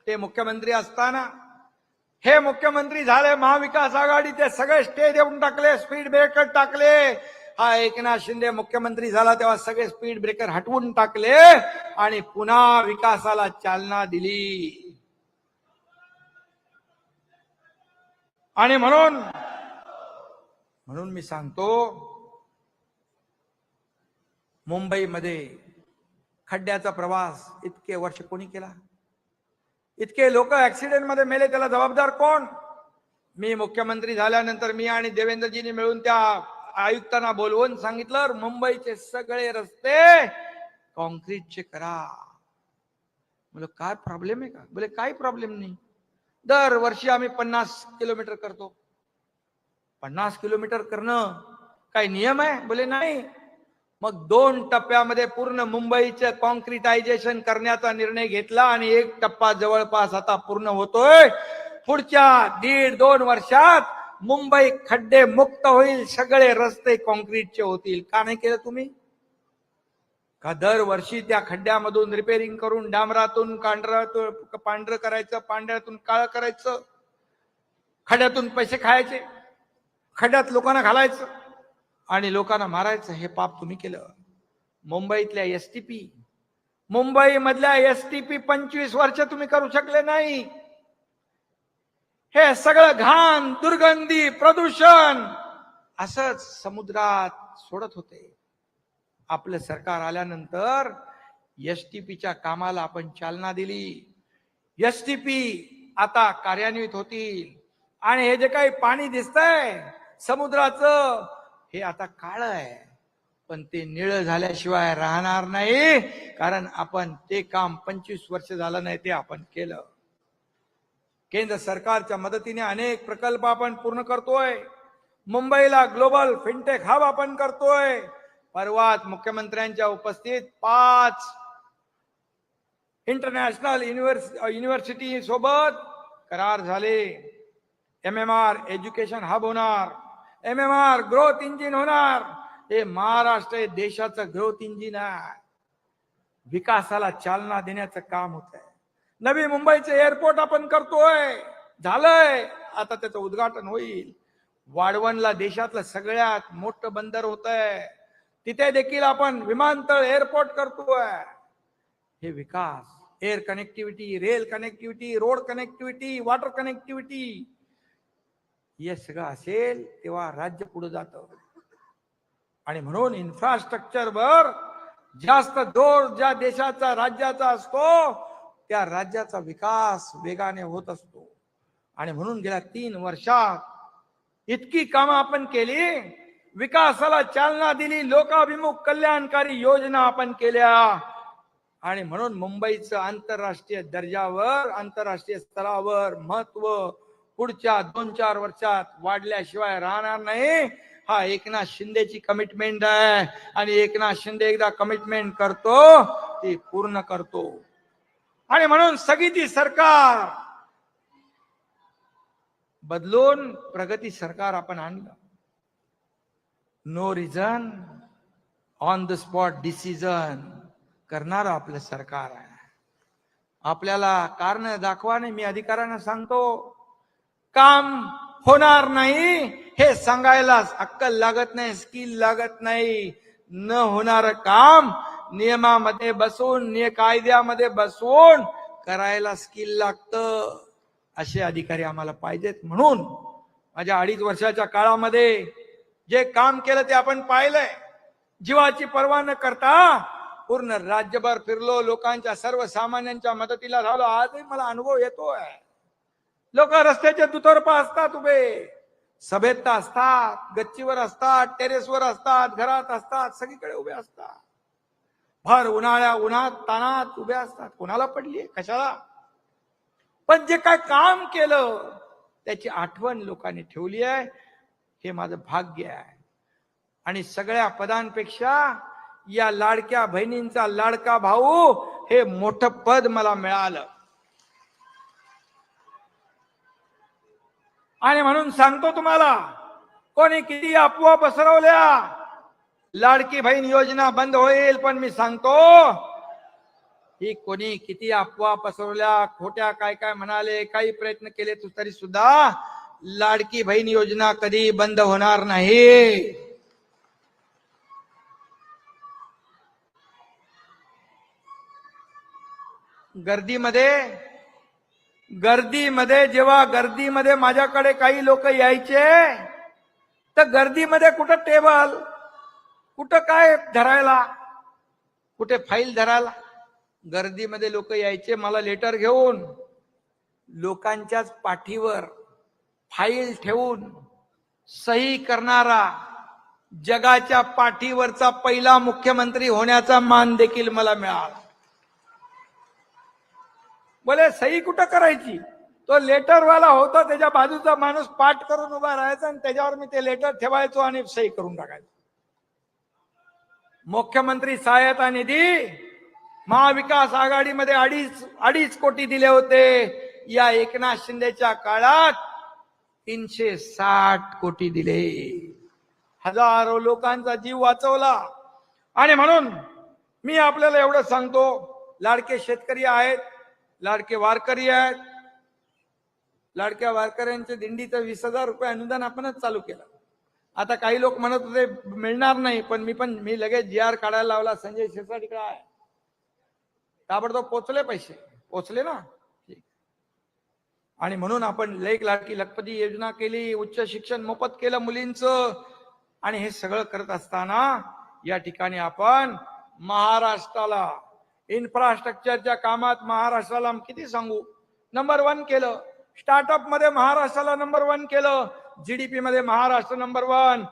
ते मुख्यमंत्री असताना. हे मुख्यमंत्री झाले महाविकास आघाडी, ते सगळे स्टे देऊन टाकले, स्पीड ब्रेकर टाकले. हा एकनाथ शिंदे मुख्यमंत्री झाला तेव्हा सगळे स्पीड ब्रेकर हटवून टाकले आणि पुन्हा विकासाला चालना दिली. आणि म्हणून मी सांगतो, मुंबईमध्ये खड्ड्याचा प्रवास इतके वर्ष कोणी केला? इतके लोक ऍक्सिडेंट मध्ये मेले, त्याला जबाबदार कोण? मी मुख्यमंत्री झाल्यानंतर मी आणि देवेंद्रजींनी मिळून त्या आयुक्तांना बोलवून सांगितलं, मुंबईचे सगळे रस्ते कॉन्क्रीटचे करा. बोले काय प्रॉब्लेम आहे का? बोले काही प्रॉब्लेम नाही, दरवर्षी आम्ही 50 किलोमीटर करतो. 50 किलोमीटर करणं काही नियम आहे? बोले नाही. मग 2 टप्प्यामध्ये पूर्ण मुंबईचं कॉन्क्रिटायझेशन करण्याचा निर्णय घेतला आणि 1 टप्पा जवळपास आता पूर्ण होतोय. पुढच्या 1.5-2 वर्षात मुंबई खड्डे मुक्त होईल, सगळे रस्ते कॉन्क्रीटचे होतील. का नाही केलं तुम्ही? का दरवर्षी त्या खड्ड्यामधून रिपेअरिंग करून डांबरातून पांढरं करायचं, पांढऱ्यातून काळं करायचं, खड्ड्यातून पैसे खायचे, खड्ड्यात लोकांना घालायचं आणि लोकांना मारायचं? हे पाप तुम्ही केलं. मुंबईतल्या एसटीपी, मुंबई मधल्या एसटीपी 25 वर्ष तुम्ही करू शकले नाही. हे सगळं घाण, दुर्गंधी, प्रदूषण असंच समुद्रात सोडत होते. आपलं सरकार आल्यानंतर एसटीपीच्या कामाला आपण चालना दिली. एसटीपी आता कार्यान्वित होतील आणि हे जे काही पाणी दिसतंय समुद्राचं, हे आता काळं आहे, पण ते निळं झाल्याशिवाय राहणार नाही. कारण आपण ते काम 25 वर्ष झालं नाही, ते आपण केलं. केंद्र सरकारच्या मदतीने अनेक प्रकल्प आपण पूर्ण करतोय. मुंबईला ग्लोबल फिनटेक हब आपण करतोय. परवाच मुख्यमंत्र्यांच्या उपस्थित 5 इंटरनॅशनल युनिव्हर्सिटी सोबत करार झाले. MMR एज्युकेशन हब होणार, MMR ग्रोथ इंजिन होणार. हे महाराष्ट्र हे देशाचं ग्रोथ इंजिन आहे, विकासाला चालना देण्याचं काम होत आहे. नवी मुंबईचे एअरपोर्ट आपण करतोय, झालंय, आता त्याचं उद्घाटन होईल. वाढवणला देशातलं सगळ्यात मोठं बंदर होत आहे, तिथे देखील आपण विमानतळ, एअरपोर्ट करतोय. हे विकास, air connectivity, rail connectivity, road connectivity, water connectivity, हे सगळं असेल तेव्हा राज्य पुढे जातं. आणि म्हणून इन्फ्रास्ट्रक्चरवर जास्त जोर ज्या देशाचा, राज्याचा असतो, त्या राज्याचा विकास वेगाने होत असतो. आणि म्हणून गेल्या 3 वर्षात इतकी कामं आपण केली, विकासाला चालना दिली, लोकाभिमुख कल्याणकारी योजना आपण केल्या. आणि म्हणून मुंबईचं आंतरराष्ट्रीय दर्जावर, आंतरराष्ट्रीय स्तरावर महत्व पुढच्या 2-4 वर्षात वाढल्याशिवाय राहणार नाही. हा एकनाथ शिंदेची कमिटमेंट आहे आणि एकनाथ शिंदे एकदा कमिटमेंट करतो ती पूर्ण करतो. आणि म्हणून सगळी ती सरकार बदलून प्रगती सरकार आपण आणलं. No reason, on the spot decision करणारं आपलं सरकार आहे. आपल्याला कारण दाखवा नाही, मी अधिकाऱ्यांना सांगतो, काम होणार नाही हे सांगायला अक्कल लागत नाही, स्किल लागत नाही. न होणारं काम नियमामध्ये बसून कायद्यामध्ये बसवून करायला स्किल लागतं. असे अधिकारी आम्हाला पाहिजेत. म्हणून माझ्या 2.5 वर्षाच्या काळामध्ये जे काम केलं ते आपण पाहिलंय. जीवाची पर्वा न करता पूर्ण राज्यभर फिरलो, लोकांच्या सर्वसामान्यांच्या मदतीला झालो. आजही मला अनुभव येतोय. लोक रस्त्याच्या दुतर्फा असतात उभे, सभेत असतात, गच्चीवर असतात, टेरेसवर असतात, घरात असतात, सगळीकडे उभे असतात. भर उन्हात तानात उभे असतात. कोणाला पडली कशाला, पण जे काय काम केलं त्याची आठवण लोकांनी ठेवली आहे. हे माझं भाग्य आहे. आणि सगळ्या पदांपेक्षा या लाडक्या बहिणींचा लाडका भाऊ हे मोठं पद मला मिळालं. आणि म्हणून सांगतो तुम्हाला, कोणी किती अफवा पसरवल्या, लाडकी बहीण योजना बंद होईल, पण मी सांगतो ही कोणी किती अफवा पसरवल्या, खोट्या काय काय म्हणाले, काही प्रयत्न केले तरी सुद्धा लाडकी बहीण योजना कधी बंद होणार नाही. गर्दीमध्ये माझ्याकडे काही लोक यायचे, तर गर्दीमध्ये कुठं टेबल, कुठं काय धरायला, कुठे फाईल धरायला. गर्दीमध्ये लोक यायचे मला लेटर घेऊन, लोकांच्याच पाठीवर फाईल ठेवून सही करणारा, जगाच्या पाठीवरचा पहिला मुख्यमंत्री होण्याचा मान देखील मला मिळाला. बोले सही कुठं करायची, तो लेटरवाला होता, त्याच्या बाजूचा माणूस पाठ करून उभा राहायचा आणि त्याच्यावर मी ते लेटर ठेवायचो आणि सही करून टाकायचो. मुख्यमंत्री सहायता निधी महाविकास आघाडीमध्ये 2.5 कोटी दिले होते. या एकनाथ शिंदेच्या काळात 360 कोटी दिले. हजारो लोकांचा जीव वाचवला. आणि म्हणून मी आपल्याला एवढं सांगतो, लाडके शेतकरी आहेत, लाडके वारकरी आहेत. लाडक्या वारकऱ्यांच्या दिंडीचं 20,000 रुपये अनुदान आपणच चालू केलं. आता काही लोक म्हणत होते मिळणार नाही, पण मी लगेच GR काढायला लावला. संजय शिरसाट आहे, ताबडतोब पोचले, पैसे पोचले ना. आणि म्हणून आपण लेक लाडकी लखपती योजना केली, उच्च शिक्षण मोफत केलं मुलींचं. आणि हे सगळं करत असताना या ठिकाणी आपण महाराष्ट्राला इन्फ्रास्ट्रक्चरच्या कामात महाराष्ट्राला किती सांगू नंबर 1 केलं. स्टार्टअप मध्ये महाराष्ट्राला नंबर 1 केलं. GDP मध्ये महाराष्ट्र नंबर 1,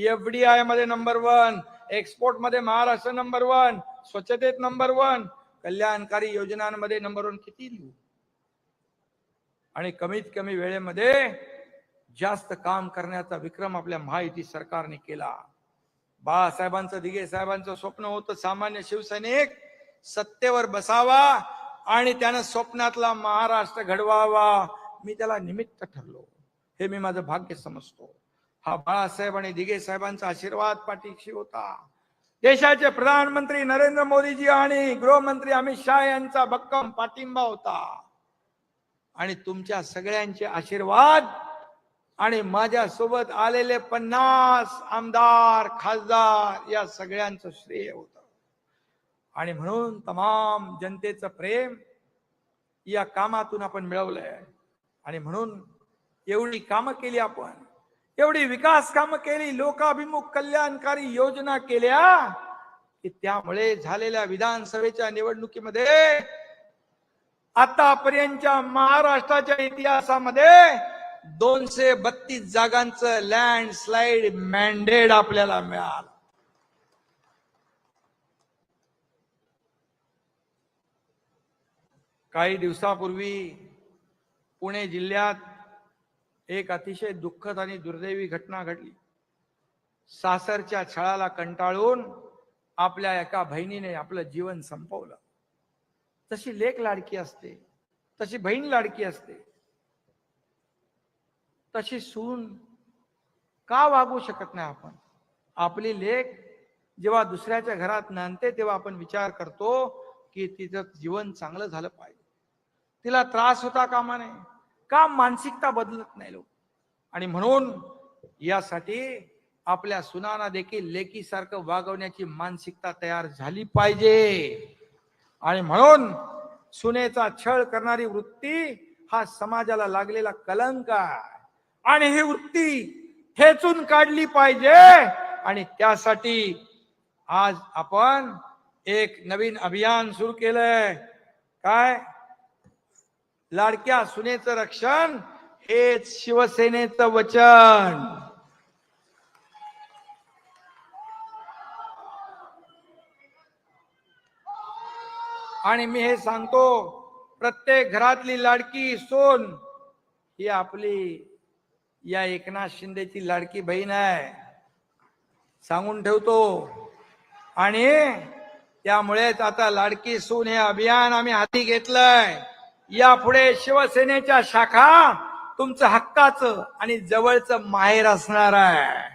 FDI मध्ये नंबर 1, एक्सपोर्ट मध्ये महाराष्ट्र नंबर 1, स्वच्छतेत नंबर 1, कल्याणकारी योजनांमध्ये नंबर 1. किती लिहू. आणि कमीत कमी वेळेमध्ये जास्त काम करण्याचा विक्रम आपल्या महायुती सरकारने केला. बाळासाहेबांचं, दिघे साहेबांचं स्वप्न होतं सामान्य शिवसैनिक सत्तेवर बसावा आणि त्यानं स्वप्नातला महाराष्ट्र घडवावा. मी त्याला निमित्त ठरलो, हे मी माझं भाग्य समजतो. हा बाळासाहेब आणि दिघे साहेबांचा आशीर्वाद पाठीशी होता. देशाचे प्रधानमंत्री नरेंद्र मोदीजी आणि गृहमंत्री अमित शहा यांचा भक्कम पाठिंबा होता. आणि तुमच्या सगळ्यांचे आशीर्वाद आणि माझ्या सोबत आलेले 50 आमदार, खासदार या सगळ्यांचं श्रेय होतं. आणि म्हणून तमाम जनतेचं प्रेम या कामातून आपण मिळवलंय. आणि म्हणून एवढी कामं केली आपण, एवढी विकास कामं केली, लोकाभिमुख कल्याणकारी योजना केल्या की त्यामुळे झालेल्या विधानसभेच्या निवडणुकीमध्ये आतापर्यंतच्या महाराष्ट्राच्या इतिहासामध्ये 232 जागांचं लँडस्लाइड मॅन्डेट आपल्याला मिळालं. काही दिवसापूर्वी पुणे जिल्ह्यात एक अतिशय दुःखद आणि दुर्दैवी घटना घडली. सासरच्या छळाला कंटाळून आपल्या एका बहिणीने आपलं जीवन संपवलं. तशी लेक लाडकी असते, तशी बहीण लाडकी असते, तशी सून का वागू शकत नाही आपण? आपली लेक जेव्हा दुसऱ्याच्या घरात नांदते तेव्हा आपण विचार करतो की तिचं जीवन चांगलं झालं पाहिजे, तिला त्रास होता कामा नये. का मानसिकता बदलत नाही लोक? आणि म्हणून यासाठी आपल्या सुनांना देखील लेकीसारखं वागवण्याची मानसिकता तयार झाली पाहिजे. आणि म्हणून सुनेचा छळ करणारी वृत्ती हा समाजाला लागलेला कलंक आहे आणि ही वृत्ती ठेचून काढली पाहिजे. आणि त्यासाठी आज आपण एक नवीन अभियान सुरू केलंय. काय? लाडक्या सुनेचं रक्षण हेच शिवसेनेचं वचन. आणि मी हे सांगतो, प्रत्येक घरातली लाडकी सून ही आपली या एकनाथ शिंदेची लाडकी बहीण आहे, सांगून ठेवतो. आणि त्यामुळेच आता लाडकी सून हे अभियान आम्ही हाती घेतलंय. यापुढे शिवसेनेच्या शाखा तुमचं हक्काचं आणि जवळचं माहेर असणार आहे.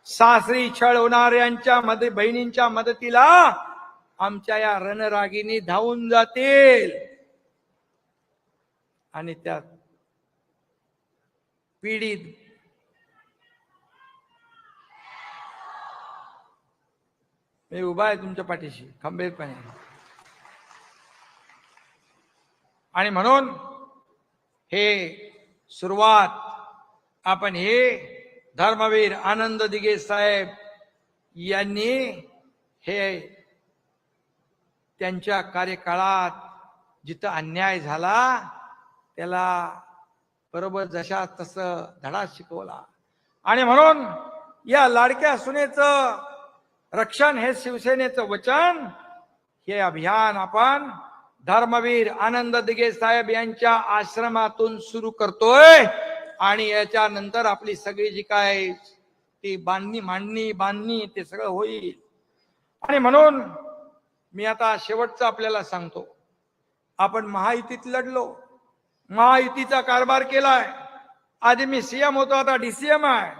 सासरी छळ होणाऱ्यांच्या बहिणींच्या मदतीला आमच्या या रणरागिणी धावून जातील आणि त्या पीडित मी उभा आहे तुमच्या पाठीशी खंबीरपणे. आणि म्हणून हे सुरुवात आपण हे धर्मवीर आनंद दिघे साहेब यांनी हे त्यांच्या कार्यकाळात जिथं अन्याय झाला त्याला बरोबर जशा तसं धडा शिकवला. आणि म्हणून या लाडक्या सुनेचं रक्षण हे शिवसेनेचं वचन हे अभियान आपण धर्मवीर आनंद दिघे साहेब यांच्या आश्रमातून सुरू करतोय. आणि याच्यानंतर आपली सगळी जी काय ती बांधणी ते सगळं होईल. आणि म्हणून मी आता शेवटचं आपल्याला सांगतो, आपण महायुतीत लढलो, महायुतीचा कारभार केलाय. आधी मी सीएम होतो, आता डीसीएम आहे.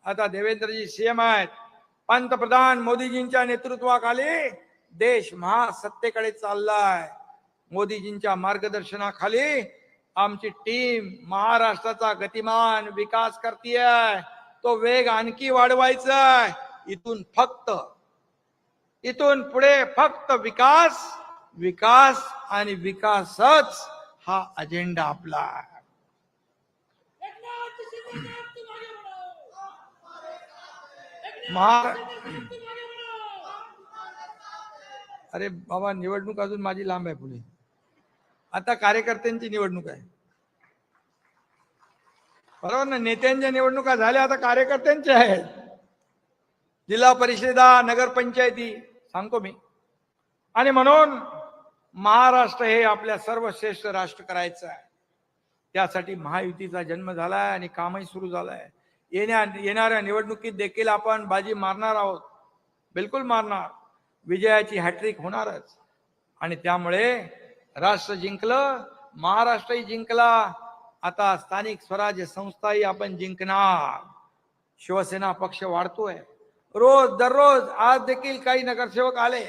आता देवेंद्रजी सीएम आहेत. पंतप्रधान मोदीजींच्या नेतृत्वाखाली देश महासत्तेकडे चाललाय. मोदीजींच्या मार्गदर्शनाखाली आमची टीम महाराष्ट्राचा गतिमान विकास करतीये. तो वेग आणखी वाढवायचा आहे. इथून पुढे फक्त विकास विकास आणि विकासच हा अजेंडा आपला आहे. अरे बाबा, निवडणूक अजून माझी लांब आहे पुढे. आता कार्यकर्त्यांची निवडणूक आहे, बरोबर ना? नेत्यांच्या निवडणुका झाल्या, आता कार्यकर्त्यांच्या आहेत. जिल्हा परिषदा, नगरपंचायती सांगतो मी. आणि म्हणून महाराष्ट्र हे आपल्या सर्वश्रेष्ठ राष्ट्र करायचं आहे. त्यासाठी महायुतीचा जन्म झालाय आणि कामही सुरू झालंय. येणाऱ्या निवडणुकीत देखील आपण बाजी मारणार आहोत, बिलकुल मारणार. विजयाची हॅट्रिक होणारच. आणि त्यामुळे राष्ट्र जिंकलं, महाराष्ट्रही जिंकला. आता स्थानिक स्वराज्य संस्थाही आपण जिंकणार. शिवसेना पक्ष वाढतोय दररोज. आज देखील काही नगरसेवक आले.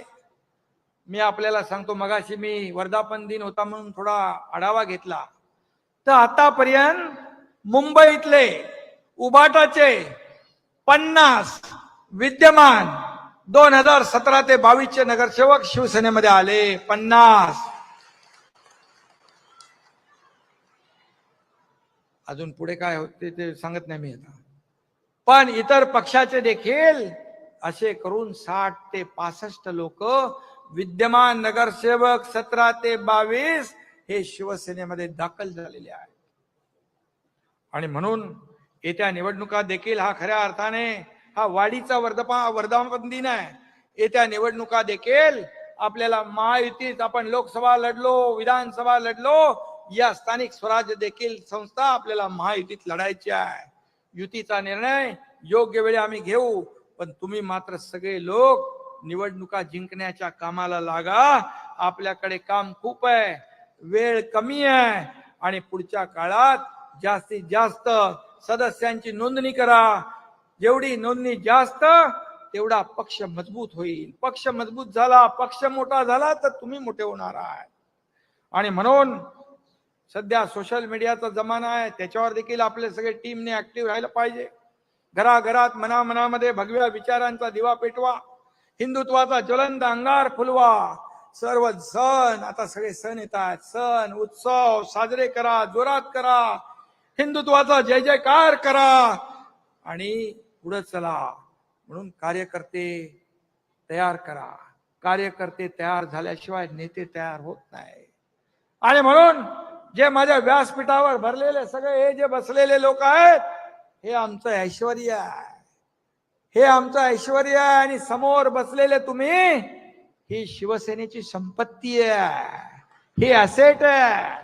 मी आपल्याला सांगतो, मगाशी मी वर्धापन दिन होता म्हणून थोडा आढावा घेतला, तर आतापर्यंत मुंबईतले उबाटाचे 50 विद्यमान 2017 ते 22 चे नगरसेवक शिवसेनेमध्ये आले. 50. अजून पुढे काय होते ते सांगत नाही मी आता. पण इतर पक्षाचे देखील असे करून 60 ते 65 लोक विद्यमान नगरसेवक 17 ते 22 हे शिवसेनेमध्ये दाखल झालेले आहेत. आणि म्हणून येत्या निवडणुका देखील हा खऱ्या अर्थाने हा वाढीचा वर्धापन दिन आहे. येत्या निवडणुका देखील आपल्याला महायुतीत आपण लोकसभा लढलो, विधानसभा लढलो, या स्थानिक स्वराज्य देखील संस्था आपल्याला महायुतीत लढायची आहे. युतीचा निर्णय योग्य वेळी आम्ही घेऊ, पण तुम्ही मात्र सगळे लोक निवडणुका जिंकण्याच्या कामाला लागा. आपल्याकडे काम खूप आहे, वेळ कमी आहे. आणि पुढच्या काळात जास्तीत जास्त सदस्यांची नोंदणी करा. जेवढी नोंदणी जास्त तेवढा पक्ष मजबूत होईल. पक्ष मजबूत झाला, पक्ष मोठा झाला तर तुम्ही मोठे होणार आहात. आणि म्हणून सध्या सोशल मीडियाचा जमाना आहे, त्याच्यावर देखील आपले सगळे टीमने ऍक्टिव्ह राहायला पाहिजे. घराघरात मनामनामध्ये भगव्या विचारांचा दिवा पेटवा, हिंदुत्वाचा ज्वलंत अंगार फुलवा. सर्व सण, आता सगळे सण येतात, सण उत्सव साजरे करा, जोरात करा, हिंदुत्वाचा जय जयकार करा आणि पुढे चला. म्हणून कार्यकर्ते तयार करा. कार्यकर्ते तयार झाल्याशिवाय नेते तयार होत नाही. आणि म्हणून जे माझ्या व्यासपीठावर भरलेले सगळे हे जे बसलेले लोक आहेत, हे आमचं ऐश्वर्य आहे, हे आमचं ऐश्वर्य आहे. आणि समोर बसलेले तुम्ही, ही शिवसेनेची संपत्ती आहे, ही असेट आहे.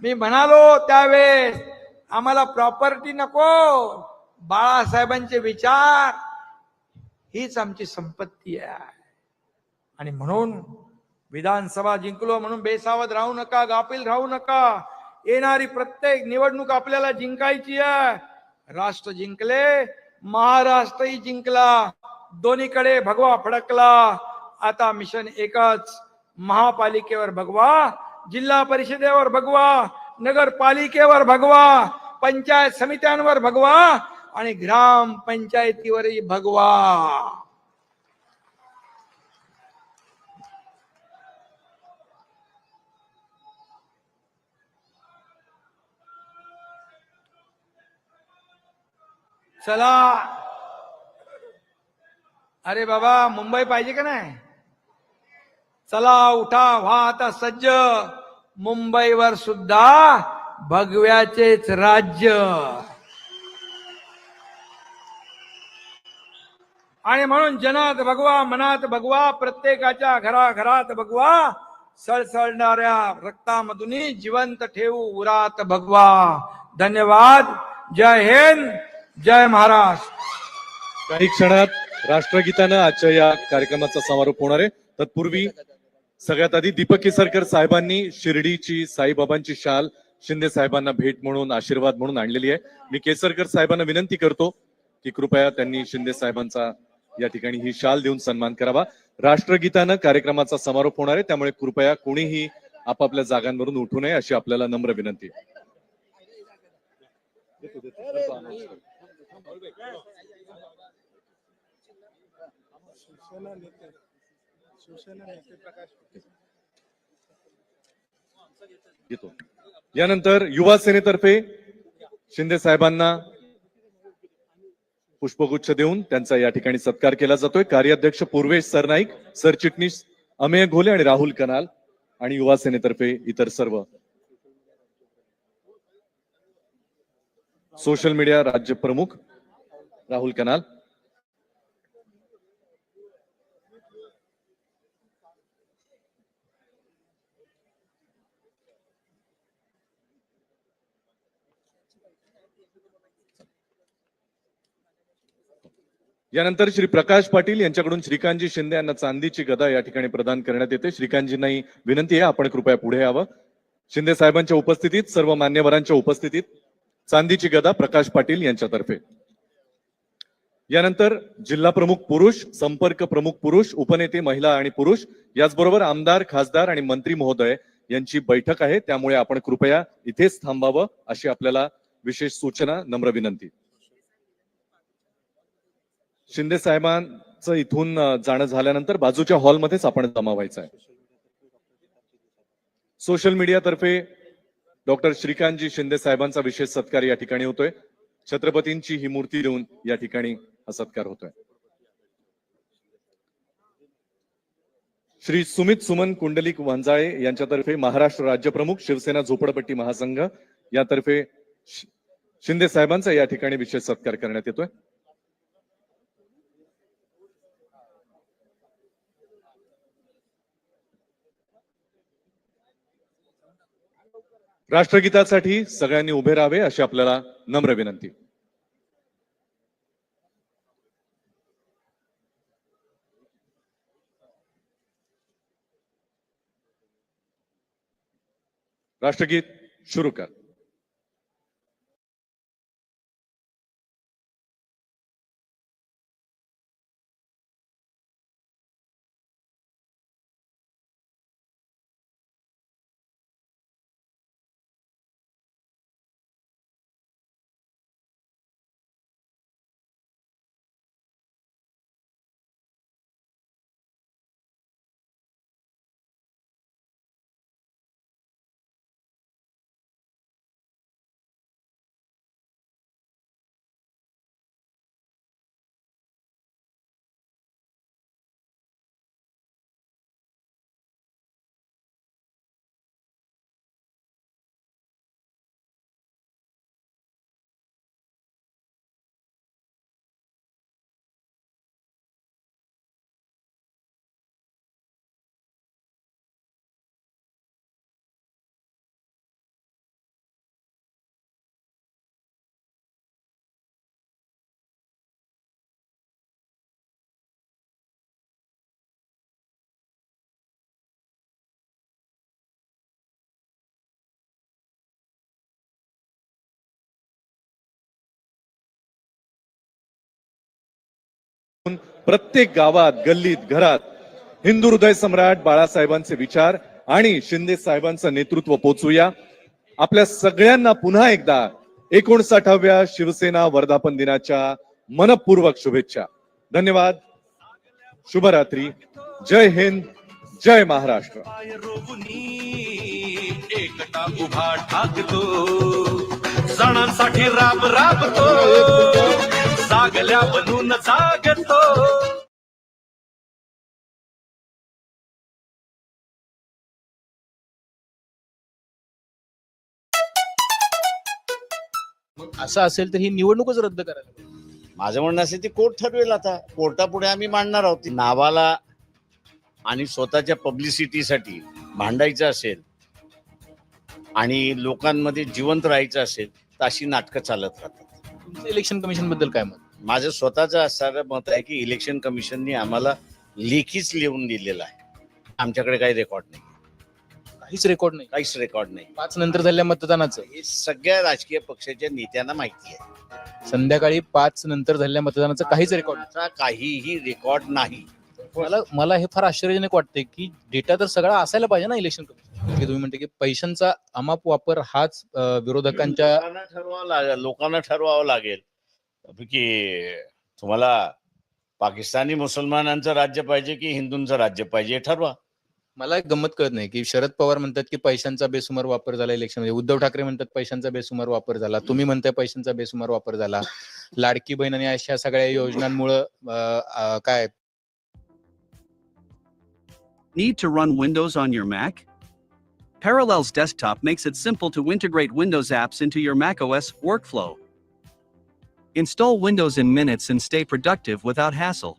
मी म्हणालो त्यावेळेस, आम्हाला प्रॉपर्टी नको, बाळासाहेबांचे विचार हीच आमची संपत्ती आहे. आणि म्हणून विधानसभा जिंकलो म्हणून बेसावध राहू नका, गाफील राहू नका. येणारी प्रत्येक निवडणूक आपल्याला जिंकायची आहे. राष्ट्र जिंकले, महाराष्ट्रही जिंकला, दोन्हीकडे भगवा फडकला. आता मिशन एकच, महापालिकेवर भगवा, जिल्हा परिषदेवर भगवा, नगरपालिकेवर भगवा, पंचायत समित्यांवर भगवा आणि ग्राम पंचायतीवरही भगवा. चला, अरे बाबा, मुंबई पाहिजे का नाही? चला, उठा, व्हा आता सज्ज. मुंबईवर सुद्धा भगव्याचेच राज्य. आणि म्हणून जनात भगवा, मनात भगवा, प्रत्येकाच्या घराघरात भगवा, सळसळणाऱ्या रक्तामधून जिवंत ठेवू उरात भगवा. धन्यवाद. जय हिंद, जय महाराष्ट्र. काही क्षणात राष्ट्रगीतानं आजच्या या कार्यक्रमाचा समारोप होणार आहे. तत्पूर्वी सगळ्यात आधी दीपक केसरकर साहेबांनी शिर्डीची साईबाबांची शाल शिंदे साहेबांना भेट म्हणून, आशीर्वाद म्हणून आणलेली आहे. मी केसरकर साहेबांना विनंती करतो की कृपया त्यांनी शिंदे साहेबांचा या ठिकाणी ही शाल देऊन सन्मान करावा. राष्ट्रगीतानं कार्यक्रमाचा समारोप होणार आहे, त्यामुळे कृपया कोणीही आपापल्या जागांवरून उठू नये अशी आपल्याला नम्र विनंती. यानंतर युवा सेनेतर्फे शिंदे साहेबांना पुष्पगुच्छ देऊन त्यांचा या ठिकाणी सत्कार केला जातोय. कार्याध्यक्ष पूर्वेश सरनाईक, सरचिटणीस अमेय घोले आणि राहुल कनाल आणि युवा सेनेतर्फे इतर सर्व. सोशल मीडिया राज्य प्रमुख राहुल कनाल. यानंतर श्री प्रकाश पाटील यांच्याकडून श्रीकांतजी शिंदे यांना चांदीची गदा या ठिकाणी प्रदान करण्यात येते. श्रीकांतजींनाही विनंती आहे, आपण कृपया पुढे यावं. शिंदे साहेबांच्या उपस्थितीत, सर्व मान्यवरांच्या उपस्थितीत चांदीची गदा प्रकाश पाटील यांच्यातर्फे. यानंतर जिल्हा प्रमुख पुरुष, संपर्क प्रमुख पुरुष, उपनेते महिला आणि पुरुष, याचबरोबर आमदार, खासदार आणि मंत्री महोदय यांची बैठक आहे, त्यामुळे आपण कृपया इथेच थांबावं अशी आपल्याला विशेष सूचना, नम्र विनंती. शिंदे साहेबांचं इथून जाणं झाल्यानंतर बाजूच्या हॉलमध्येच आपण जमा व्हायचं आहे. सोशल मीडियातर्फे डॉक्टर श्रीकांतजी शिंदे साहेबांचा विशेष सत्कार या ठिकाणी होतोय. छत्रपतींची ही मूर्ती देऊन या ठिकाणी हा सत्कार होतोय. श्री सुमित सुमन कुंडलिक वांजाळे यांच्यातर्फे महाराष्ट्र राज्य प्रमुख, शिवसेना झोपडपट्टी महासंघ यातर्फे शिंदे साहेबांचा या ठिकाणी विशेष सत्कार करण्यात येतोय. राष्ट्रगीतासाठी सगळ्यांनी उभे राहावे अशी आपल्याला नम्र विनंती. राष्ट्रगीत सुरू कर. प्रत्येक गावात, गल्लीत, घरात हिंदू हृदय सम्राट बाळासाहेबांचे विचार आणि शिंदे साहेबांचं नेतृत्व पोचूया. आपल्या सगळ्यांना पुन्हा एकदा 59व्या शिवसेना वर्धापन दिनाच्या मनपूर्वक शुभेच्छा. धन्यवाद. शुभरात्री. जय हिंद, जय महाराष्ट्र. एकटा उभा ठाकतो, सणांसाठी राब राबतो, जागल्या बनून जागतो. असं असेल तर ही निवडणूकच रद्द करायला पाहिजे. माझं म्हणणं असेल ते कोर्ट ठरवेल. आता कोर्टापुढे आम्ही मांडणार आहोत. नावाला आणि स्वतःच्या पब्लिसिटीसाठी भांडायचं असेल आणि लोकांमध्ये जिवंत राहायचं असेल तर अशी नाटकं चालत राहतात. तुमचं इलेक्शन कमिशन बद्दल काय मत? माझं स्वतःचं असणारं मत आहे की इलेक्शन कमिशनने आम्हाला लेखीच लिहून दिलेलं आहे. आमच्याकडे काही रेकॉर्ड नाही, काहीच रेकॉर्ड नाही. काहीच रेकॉर्ड नाही. 5 नंतर झालेल्या मतदानाचं हे सगळ्या राजकीय पक्षाच्या नेत्यांना माहिती आहे. संध्याकाळी 5 नंतर झालेल्या मतदानाचं काहीच रेकॉर्ड नाही. कोणाचा काहीही रेकॉर्ड नाही. मला हे फार आश्चर्यजनक वाटते की डेटा तर सगळा असायला पाहिजे ना इलेक्शन कमिशन. की तुम्ही म्हणते की पैशांचा अमाप वापर हाच विरोधकांच्या लोकांना ठरवावं लागेल की तुम्हाला पाकिस्तानी मुसलमानांचं राज्य पाहिजे की हिंदूंचं राज्य पाहिजे, हे ठरवा. मला एक गंमत कळत नाही की शरद पवार म्हणतात की पैशांचा बेसुमार वापर झाला इलेक्शन मध्ये, उद्धव ठाकरे म्हणतात पैशांचा बेसुमार वापर झाला, तुम्ही म्हणताय पैशांचा बेसुमार वापर झाला, लाडकी बहीण आणि अशा सगळ्या योजनांमुळे काय. Need to run Windows on your Mac? Parallels Desktop makes it simple to integrate Windows apps into your macOS workflow. Install Windows in minutes and stay productive without hassle.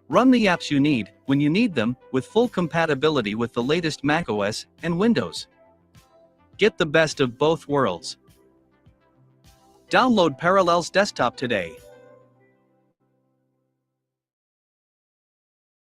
Run the apps you need, when you need them, with full compatibility with the latest macOS and Windows. Get the best of both worlds. Download Parallels Desktop today.